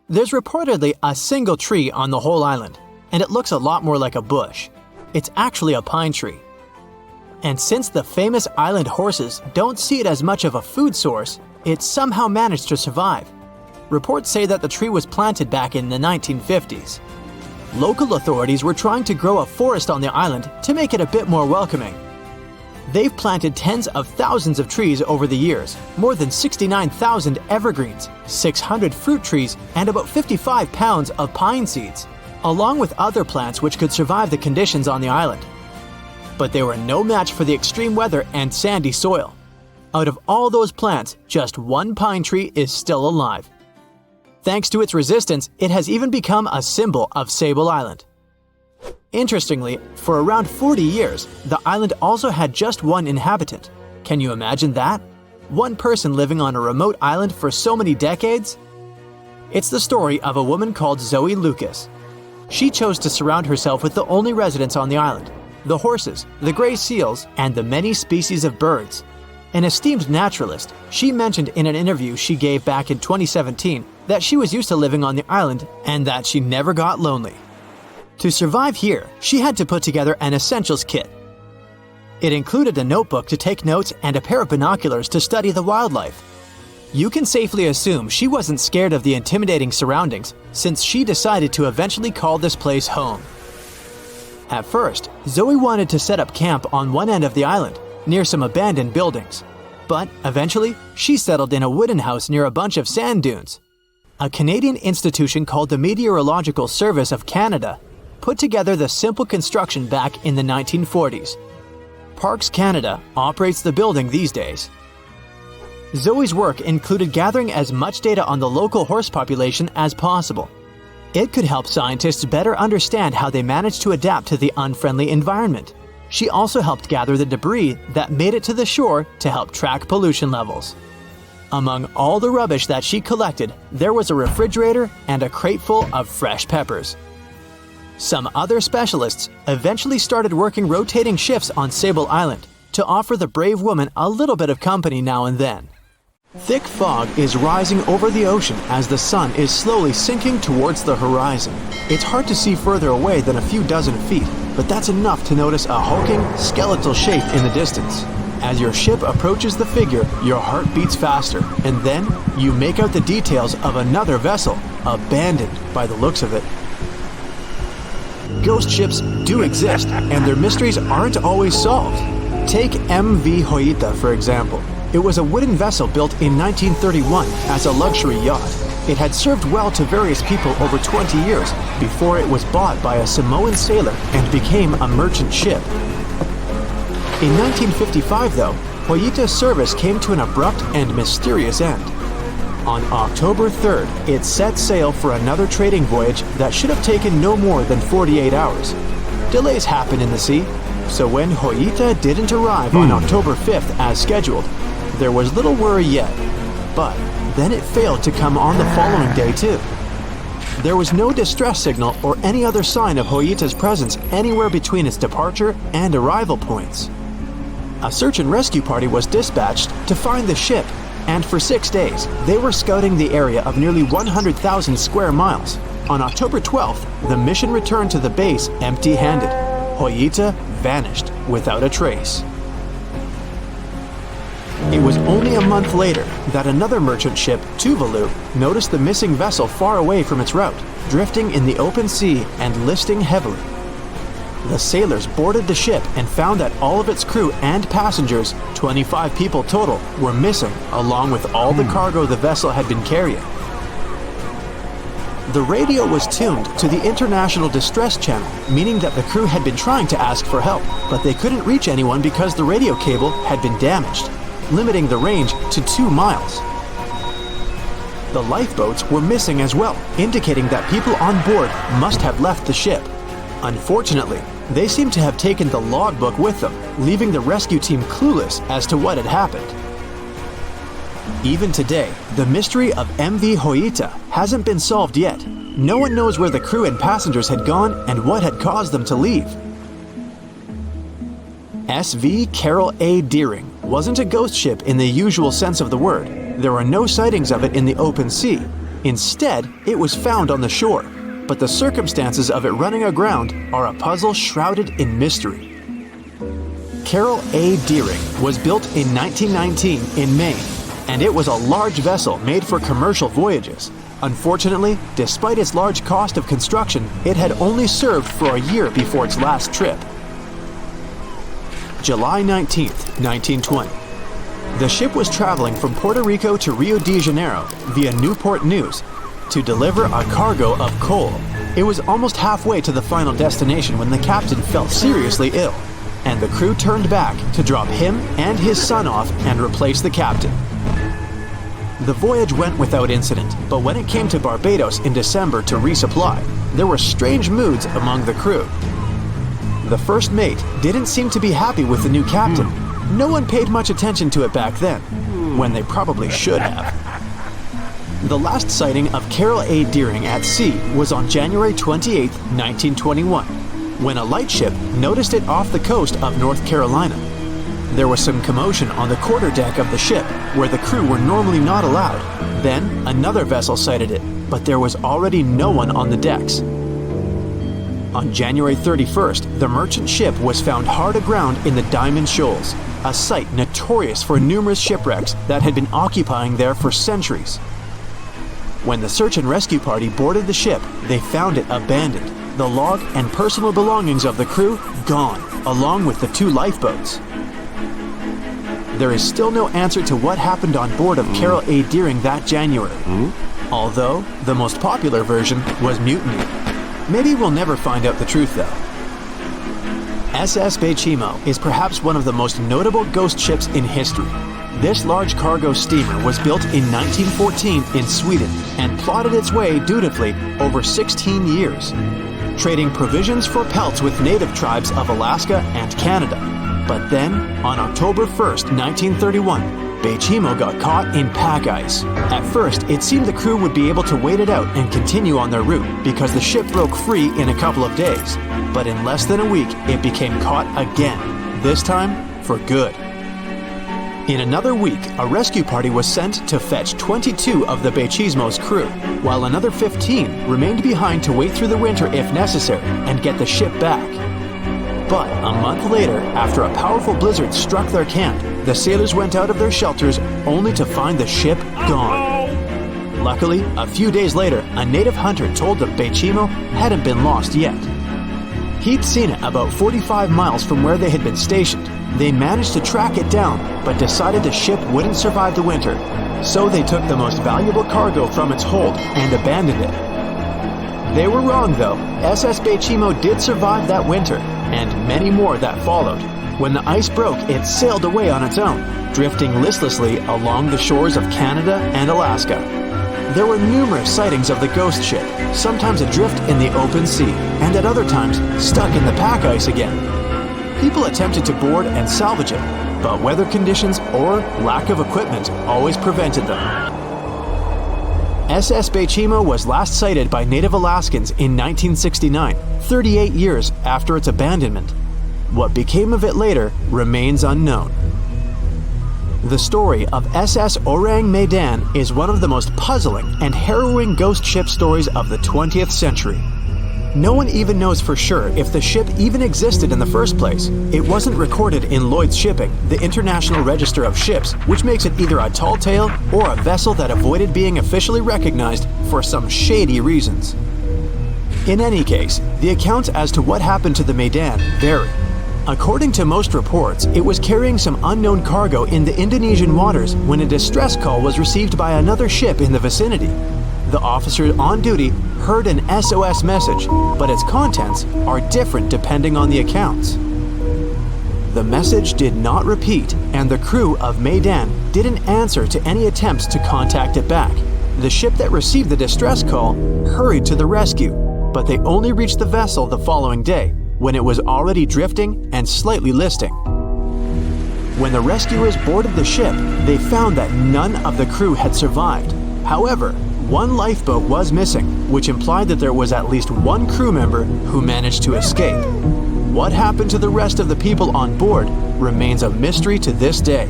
There's reportedly a single tree on the whole island, and it looks a lot more like a bush. It's actually a pine tree. And since the famous island horses don't see it as much of a food source, it somehow managed to survive. Reports say that the tree was planted back in the 1950s. Local authorities were trying to grow a forest on the island to make it a bit more welcoming. They've planted tens of thousands of trees over the years, more than 69,000 evergreens, 600 fruit trees, and about 55 pounds of pine seeds, along with other plants which could survive the conditions on the island. But they were no match for the extreme weather and sandy soil. Out of all those plants, just one pine tree is still alive. Thanks to its resistance, it has even become a symbol of Sable Island. Interestingly, for around 40 years, the island also had just one inhabitant. Can you imagine that? One person living on a remote island for so many decades? It's the story of a woman called Zoe Lucas. She chose to surround herself with the only residents on the island: the horses, the gray seals, and the many species of birds. An esteemed naturalist, she mentioned in an interview she gave back in 2017 that she was used to living on the island and that she never got lonely. To survive here, she had to put together an essentials kit. It included a notebook to take notes and a pair of binoculars to study the wildlife. You can safely assume she wasn't scared of the intimidating surroundings, since she decided to eventually call this place home. At first, Zoe wanted to set up camp on one end of the island, near some abandoned buildings. But eventually, she settled in a wooden house near a bunch of sand dunes. A Canadian institution called the Meteorological Service of Canada put together the simple construction back in the 1940s. Parks Canada operates the building these days. Zoe's work included gathering as much data on the local horse population as possible. It could help scientists better understand how they managed to adapt to the unfriendly environment. She also helped gather the debris that made it to the shore to help track pollution levels. Among all the rubbish that she collected, there was a refrigerator and a crate full of fresh peppers. Some other specialists eventually started working rotating shifts on Sable Island to offer the brave woman a little bit of company now and then. Thick fog is rising over the ocean as the sun is slowly sinking towards the horizon. It's hard to see further away than a few dozen feet, but that's enough to notice a hulking, skeletal shape in the distance. As your ship approaches the figure, your heart beats faster, and then you make out the details of another vessel, abandoned by the looks of it. Ghost ships do exist, and their mysteries aren't always solved. Take MV Joyita, for example. It was a wooden vessel built in 1931 as a luxury yacht. It had served well to various people over 20 years before it was bought by a Samoan sailor and became a merchant ship. In 1955, though, Joyita's service came to an abrupt and mysterious end. On October 3rd, it set sail for another trading voyage that should have taken no more than 48 hours. Delays happen in the sea, so when Joyita didn't arrive on October 5th as scheduled, there was little worry yet. But then it failed to come on the following day too. There was no distress signal or any other sign of Joyita's presence anywhere between its departure and arrival points. A search and rescue party was dispatched to find the ship, and for 6 days, they were scouting the area of nearly 100,000 square miles. On October 12th, the mission returned to the base empty-handed. Joyita vanished without a trace. It was only a month later that another merchant ship, Tuvalu, noticed the missing vessel far away from its route, drifting in the open sea and listing heavily. The sailors boarded the ship and found that all of its crew and passengers, 25 people total, were missing, along with all the cargo the vessel had been carrying. The radio was tuned to the International Distress Channel, meaning that the crew had been trying to ask for help, but they couldn't reach anyone because the radio cable had been damaged, limiting the range to 2 miles. The lifeboats were missing as well, indicating that people on board must have left the ship. Unfortunately, they seem to have taken the logbook with them, leaving the rescue team clueless as to what had happened. Even today, the mystery of MV Joyita hasn't been solved yet. No one knows where the crew and passengers had gone and what had caused them to leave. SV Carol A. Deering wasn't a ghost ship in the usual sense of the word. There are no sightings of it in the open sea. Instead, it was found on the shore, but the circumstances of it running aground are a puzzle shrouded in mystery. Carol A. Deering was built in 1919 in Maine, and it was a large vessel made for commercial voyages. Unfortunately, despite its large cost of construction, it had only served for a year before its last trip. July 19, 1920. The ship was traveling from Puerto Rico to Rio de Janeiro via Newport News to deliver a cargo of coal. It was almost halfway to the final destination when the captain fell seriously ill, and the crew turned back to drop him and his son off and replace the captain. The voyage went without incident, but when it came to Barbados in December to resupply, there were strange moods among the crew. The first mate didn't seem to be happy with the new captain. No one paid much attention to it back then, when they probably should have. The last sighting of Carol A. Deering at sea was on January 28, 1921, when a lightship noticed it off the coast of North Carolina. There was some commotion on the quarterdeck of the ship, where the crew were normally not allowed. Then, another vessel sighted it, but there was already no one on the decks. On January 31st, the merchant ship was found hard aground in the Diamond Shoals, a site notorious for numerous shipwrecks that had been occupying there for centuries. When the search and rescue party boarded the ship, they found it abandoned, the log and personal belongings of the crew gone, along with the 2 lifeboats. There is still no answer to what happened on board of Carol A. Deering that January, although the most popular version was mutiny. Maybe we'll never find out the truth though. SS Baychimo is perhaps one of the most notable ghost ships in history. This large cargo steamer was built in 1914 in Sweden and plodded its way dutifully over 16 years, trading provisions for pelts with native tribes of Alaska and Canada. But then, on October 1st, 1931, Baychimo got caught in pack ice. At first, it seemed the crew would be able to wait it out and continue on their route because the ship broke free in a couple of days. But in less than a week, it became caught again, this time for good. In another week, a rescue party was sent to fetch 22 of the Baychimo's crew, while another 15 remained behind to wait through the winter if necessary and get the ship back. But a month later, after a powerful blizzard struck their camp, the sailors went out of their shelters only to find the ship gone. Luckily, a few days later, a native hunter told them Baychimo hadn't been lost yet. He'd seen it about 45 miles from where they had been stationed. They managed to track it down, but decided the ship wouldn't survive the winter, so they took the most valuable cargo from its hold and abandoned it. They were wrong though. SS Baychimo did survive that winter, and many more that followed. When the ice broke, it sailed away on its own, drifting listlessly along the shores of Canada and Alaska. There were numerous sightings of the ghost ship, sometimes adrift in the open sea, and at other times stuck in the pack ice again. People attempted to board and salvage it, but weather conditions or lack of equipment always prevented them. SS Baychimo was last sighted by native Alaskans in 1969, 38 years after its abandonment. What became of it later remains unknown. The story of SS Orang Medan is one of the most puzzling and harrowing ghost ship stories of the 20th century. No one even knows for sure if the ship even existed in the first place. It wasn't recorded in Lloyd's Shipping, the International Register of Ships, which makes it either a tall tale or a vessel that avoided being officially recognized for some shady reasons. In any case, the accounts as to what happened to the Medan vary. According to most reports, it was carrying some unknown cargo in the Indonesian waters when a distress call was received by another ship in the vicinity. The officer on duty heard an SOS message, but its contents are different depending on the accounts. The message did not repeat, and the crew of Medan didn't answer to any attempts to contact it back. The ship that received the distress call hurried to the rescue, but they only reached the vessel the following day, when it was already drifting and slightly listing. When the rescuers boarded the ship, they found that none of the crew had survived. However, one lifeboat was missing, which implied that there was at least one crew member who managed to escape. What happened to the rest of the people on board remains a mystery to this day.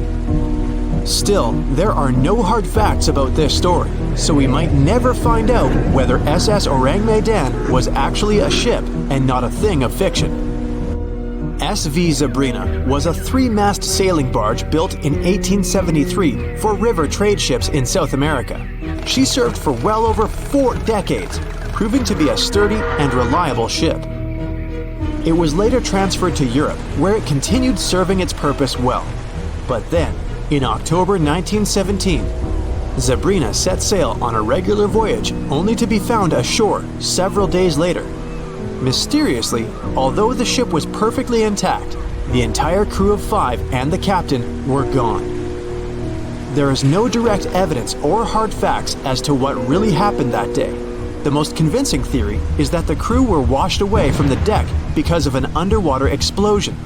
Still, there are no hard facts about this story, so we might never find out whether SS Orang Medan was actually a ship and not a thing of fiction. SV Sabrina was a 3-mast sailing barge built in 1873 for river trade ships in South America. She served for well over 4 decades, proving to be a sturdy and reliable ship. It was later transferred to Europe, where it continued serving its purpose well. But then, in October 1917, Sabrina set sail on a regular voyage only to be found ashore several days later. Mysteriously, although the ship was perfectly intact, the entire crew of 5 and the captain were gone. There is no direct evidence or hard facts as to what really happened that day. The most convincing theory is that the crew were washed away from the deck because of an underwater explosion.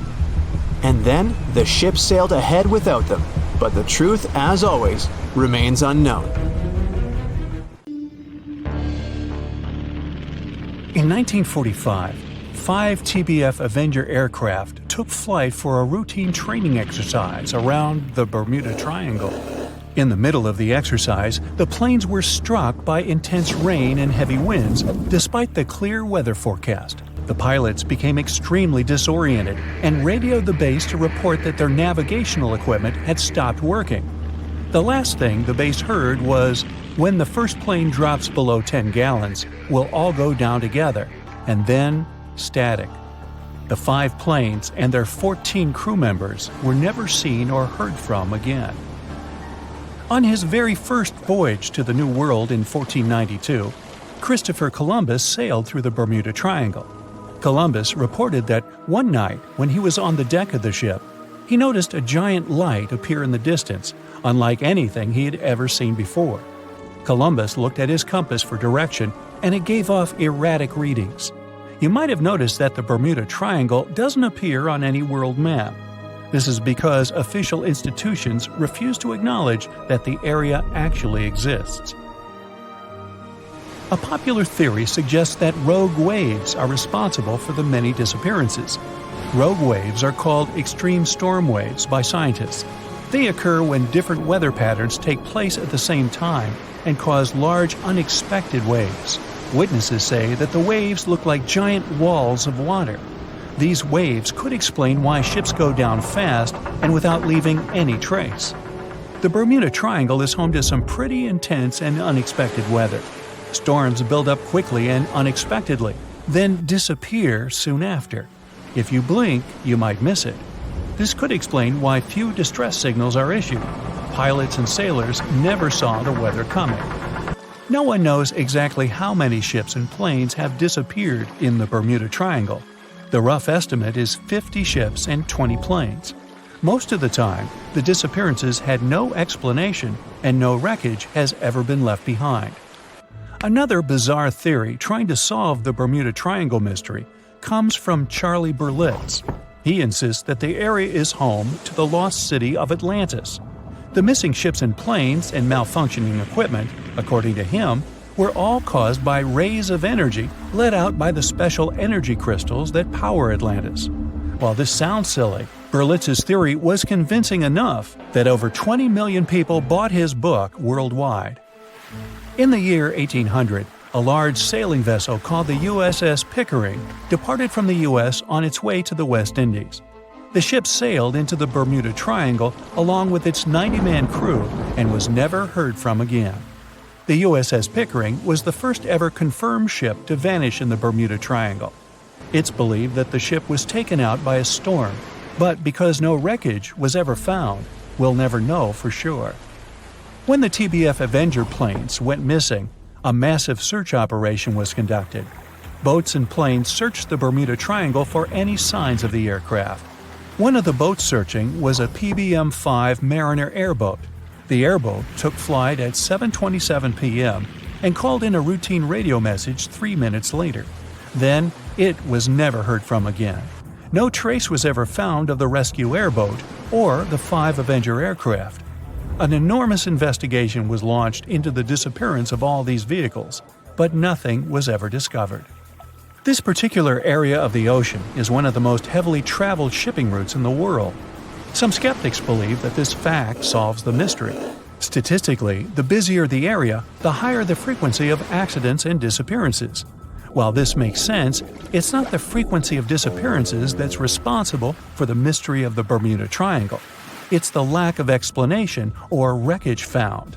And then the ship sailed ahead without them. But the truth, as always, remains unknown. In 1945, 5 TBF Avenger aircraft took flight for a routine training exercise around the Bermuda Triangle. In the middle of the exercise, the planes were struck by intense rain and heavy winds, despite the clear weather forecast. The pilots became extremely disoriented and radioed the base to report that their navigational equipment had stopped working. The last thing the base heard was, "When the first plane drops below 10 gallons, we'll all go down together," and then static. The 5 planes and their 14 crew members were never seen or heard from again. On his very first voyage to the New World in 1492, Christopher Columbus sailed through the Bermuda Triangle. Columbus reported that one night when he was on the deck of the ship, he noticed a giant light appear in the distance, unlike anything he had ever seen before. Columbus looked at his compass for direction, and it gave off erratic readings. You might have noticed that the Bermuda Triangle doesn't appear on any world map. This is because official institutions refuse to acknowledge that the area actually exists. A popular theory suggests that rogue waves are responsible for the many disappearances. Rogue waves are called extreme storm waves by scientists. They occur when different weather patterns take place at the same time and cause large unexpected waves. Witnesses say that the waves look like giant walls of water. These waves could explain why ships go down fast and without leaving any trace. The Bermuda Triangle is home to some pretty intense and unexpected weather. Storms build up quickly and unexpectedly, then disappear soon after. If you blink, you might miss it. This could explain why few distress signals are issued. Pilots and sailors never saw the weather coming. No one knows exactly how many ships and planes have disappeared in the Bermuda Triangle. The rough estimate is 50 ships and 20 planes. Most of the time, the disappearances had no explanation and no wreckage has ever been left behind. Another bizarre theory trying to solve the Bermuda Triangle mystery comes from Charlie Berlitz. He insists that the area is home to the lost city of Atlantis. The missing ships and planes and malfunctioning equipment, according to him, were all caused by rays of energy let out by the special energy crystals that power Atlantis. While this sounds silly, Berlitz's theory was convincing enough that over 20 million people bought his book worldwide. In the year 1800, a large sailing vessel called the USS Pickering departed from the U.S. on its way to the West Indies. The ship sailed into the Bermuda Triangle along with its 90-man crew and was never heard from again. The USS Pickering was the first ever confirmed ship to vanish in the Bermuda Triangle. It's believed that the ship was taken out by a storm, but because no wreckage was ever found, we'll never know for sure. When the TBF Avenger planes went missing, a massive search operation was conducted. Boats and planes searched the Bermuda Triangle for any signs of the aircraft. One of the boats searching was a PBM-5 Mariner airboat. The airboat took flight at 7:27 p.m. and called in a routine radio message 3 minutes later. Then, it was never heard from again. No trace was ever found of the rescue airboat or the 5 Avenger aircraft. An enormous investigation was launched into the disappearance of all these vehicles, but nothing was ever discovered. This particular area of the ocean is one of the most heavily traveled shipping routes in the world. Some skeptics believe that this fact solves the mystery. Statistically, the busier the area, the higher the frequency of accidents and disappearances. While this makes sense, it's not the frequency of disappearances that's responsible for the mystery of the Bermuda Triangle. It's the lack of explanation or wreckage found.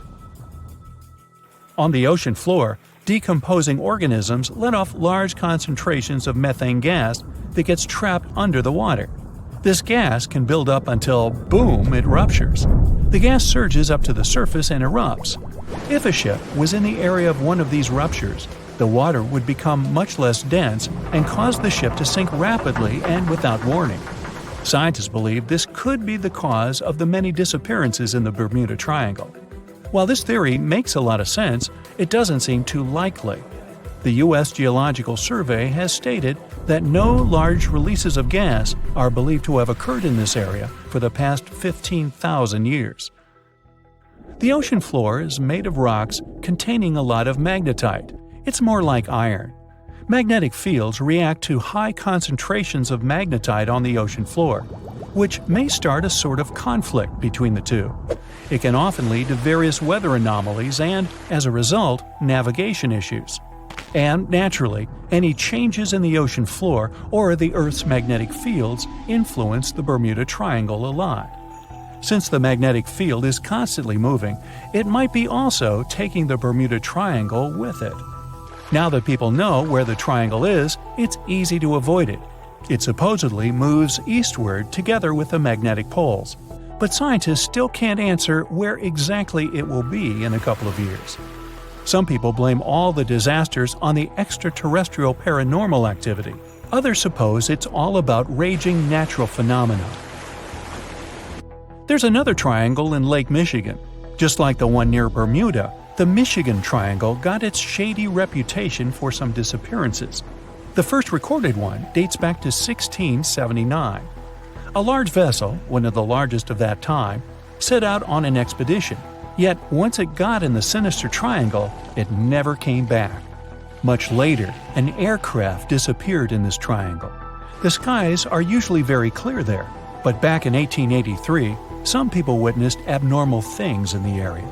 On the ocean floor, decomposing organisms let off large concentrations of methane gas that gets trapped under the water. This gas can build up until, boom, it ruptures. The gas surges up to the surface and erupts. If a ship was in the area of one of these ruptures, the water would become much less dense and cause the ship to sink rapidly and without warning. Scientists believe this could be the cause of the many disappearances in the Bermuda Triangle. While this theory makes a lot of sense, it doesn't seem too likely. The U.S. Geological Survey has stated that no large releases of gas are believed to have occurred in this area for the past 15,000 years. The ocean floor is made of rocks containing a lot of magnetite. It's more like iron. Magnetic fields react to high concentrations of magnetite on the ocean floor, which may start a sort of conflict between the two. It can often lead to various weather anomalies and, as a result, navigation issues. And, naturally, any changes in the ocean floor or the Earth's magnetic fields influence the Bermuda Triangle a lot. Since the magnetic field is constantly moving, it might be also taking the Bermuda Triangle with it. Now that people know where the triangle is, it's easy to avoid it. It supposedly moves eastward together with the magnetic poles. But scientists still can't answer where exactly it will be in a couple of years. Some people blame all the disasters on the extraterrestrial paranormal activity. Others suppose it's all about raging natural phenomena. There's another triangle in Lake Michigan. Just like the one near Bermuda, the Michigan Triangle got its shady reputation for some disappearances. The first recorded one dates back to 1679. A large vessel, one of the largest of that time, set out on an expedition, yet once it got in the sinister triangle, it never came back. Much later, an aircraft disappeared in this triangle. The skies are usually very clear there, but back in 1883, some people witnessed abnormal things in the area.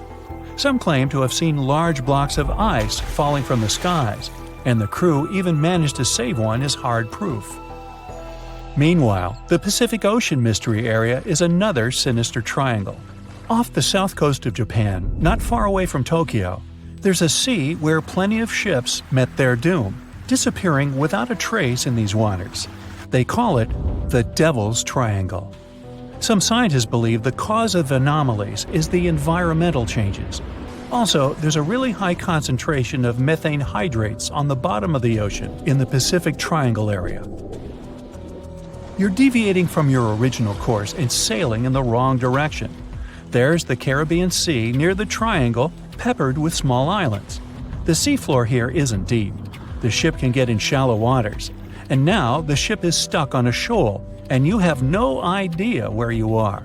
Some claim to have seen large blocks of ice falling from the skies, and the crew even managed to save one as hard proof. Meanwhile, the Pacific Ocean Mystery Area is another sinister triangle. Off the south coast of Japan, not far away from Tokyo, there's a sea where plenty of ships met their doom, disappearing without a trace in these waters. They call it the Devil's Triangle. Some scientists believe the cause of anomalies is the environmental changes. Also, there's a really high concentration of methane hydrates on the bottom of the ocean in the Pacific Triangle area. You're deviating from your original course and sailing in the wrong direction. There's the Caribbean Sea near the triangle, peppered with small islands. The seafloor here isn't deep. The ship can get in shallow waters. And now the ship is stuck on a shoal, and you have no idea where you are.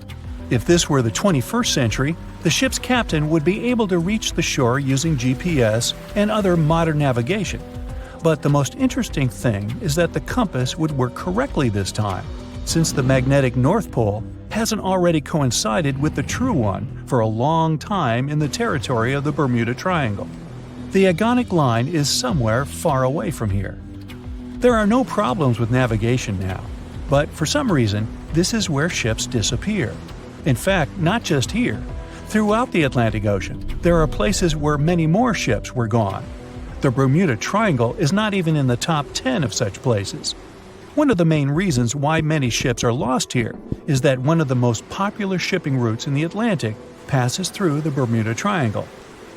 If this were the 21st century, the ship's captain would be able to reach the shore using GPS and other modern navigation. But the most interesting thing is that the compass would work correctly this time, since the magnetic North Pole hasn't already coincided with the true one for a long time in the territory of the Bermuda Triangle. The agonic line is somewhere far away from here. There are no problems with navigation now, but for some reason, this is where ships disappear. In fact, not just here. Throughout the Atlantic Ocean, there are places where many more ships were gone. The Bermuda Triangle is not even in the top 10 of such places. One of the main reasons why many ships are lost here is that one of the most popular shipping routes in the Atlantic passes through the Bermuda Triangle.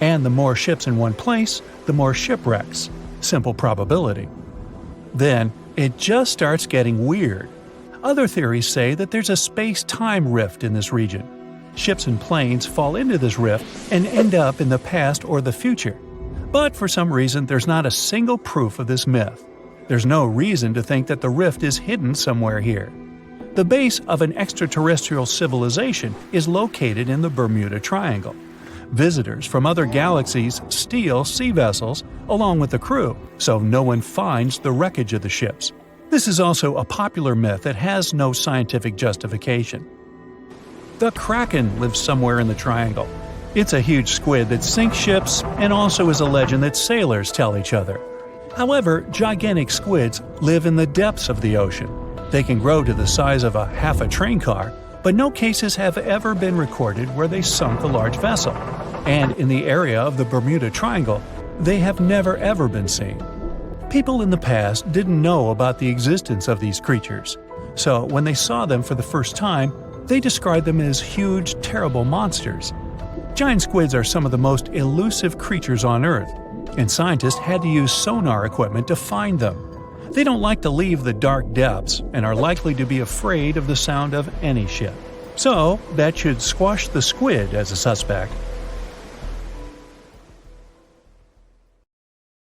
And the more ships in one place, the more shipwrecks. Simple probability. Then, it just starts getting weird. Other theories say that there's a space-time rift in this region. Ships and planes fall into this rift and end up in the past or the future. But for some reason, there's not a single proof of this myth. There's no reason to think that the rift is hidden somewhere here. The base of an extraterrestrial civilization is located in the Bermuda Triangle. Visitors from other galaxies steal sea vessels along with the crew, so no one finds the wreckage of the ships. This is also a popular myth that has no scientific justification. The Kraken lives somewhere in the triangle. It's a huge squid that sinks ships and also is a legend that sailors tell each other. However, gigantic squids live in the depths of the ocean. They can grow to the size of half a train car, but no cases have ever been recorded where they sunk a large vessel. And in the area of the Bermuda Triangle, they have never ever been seen. People in the past didn't know about the existence of these creatures, so when they saw them for the first time, they described them as huge, terrible monsters. Giant squids are some of the most elusive creatures on Earth, and scientists had to use sonar equipment to find them. They don't like to leave the dark depths and are likely to be afraid of the sound of any ship. So, that should squash the squid as a suspect.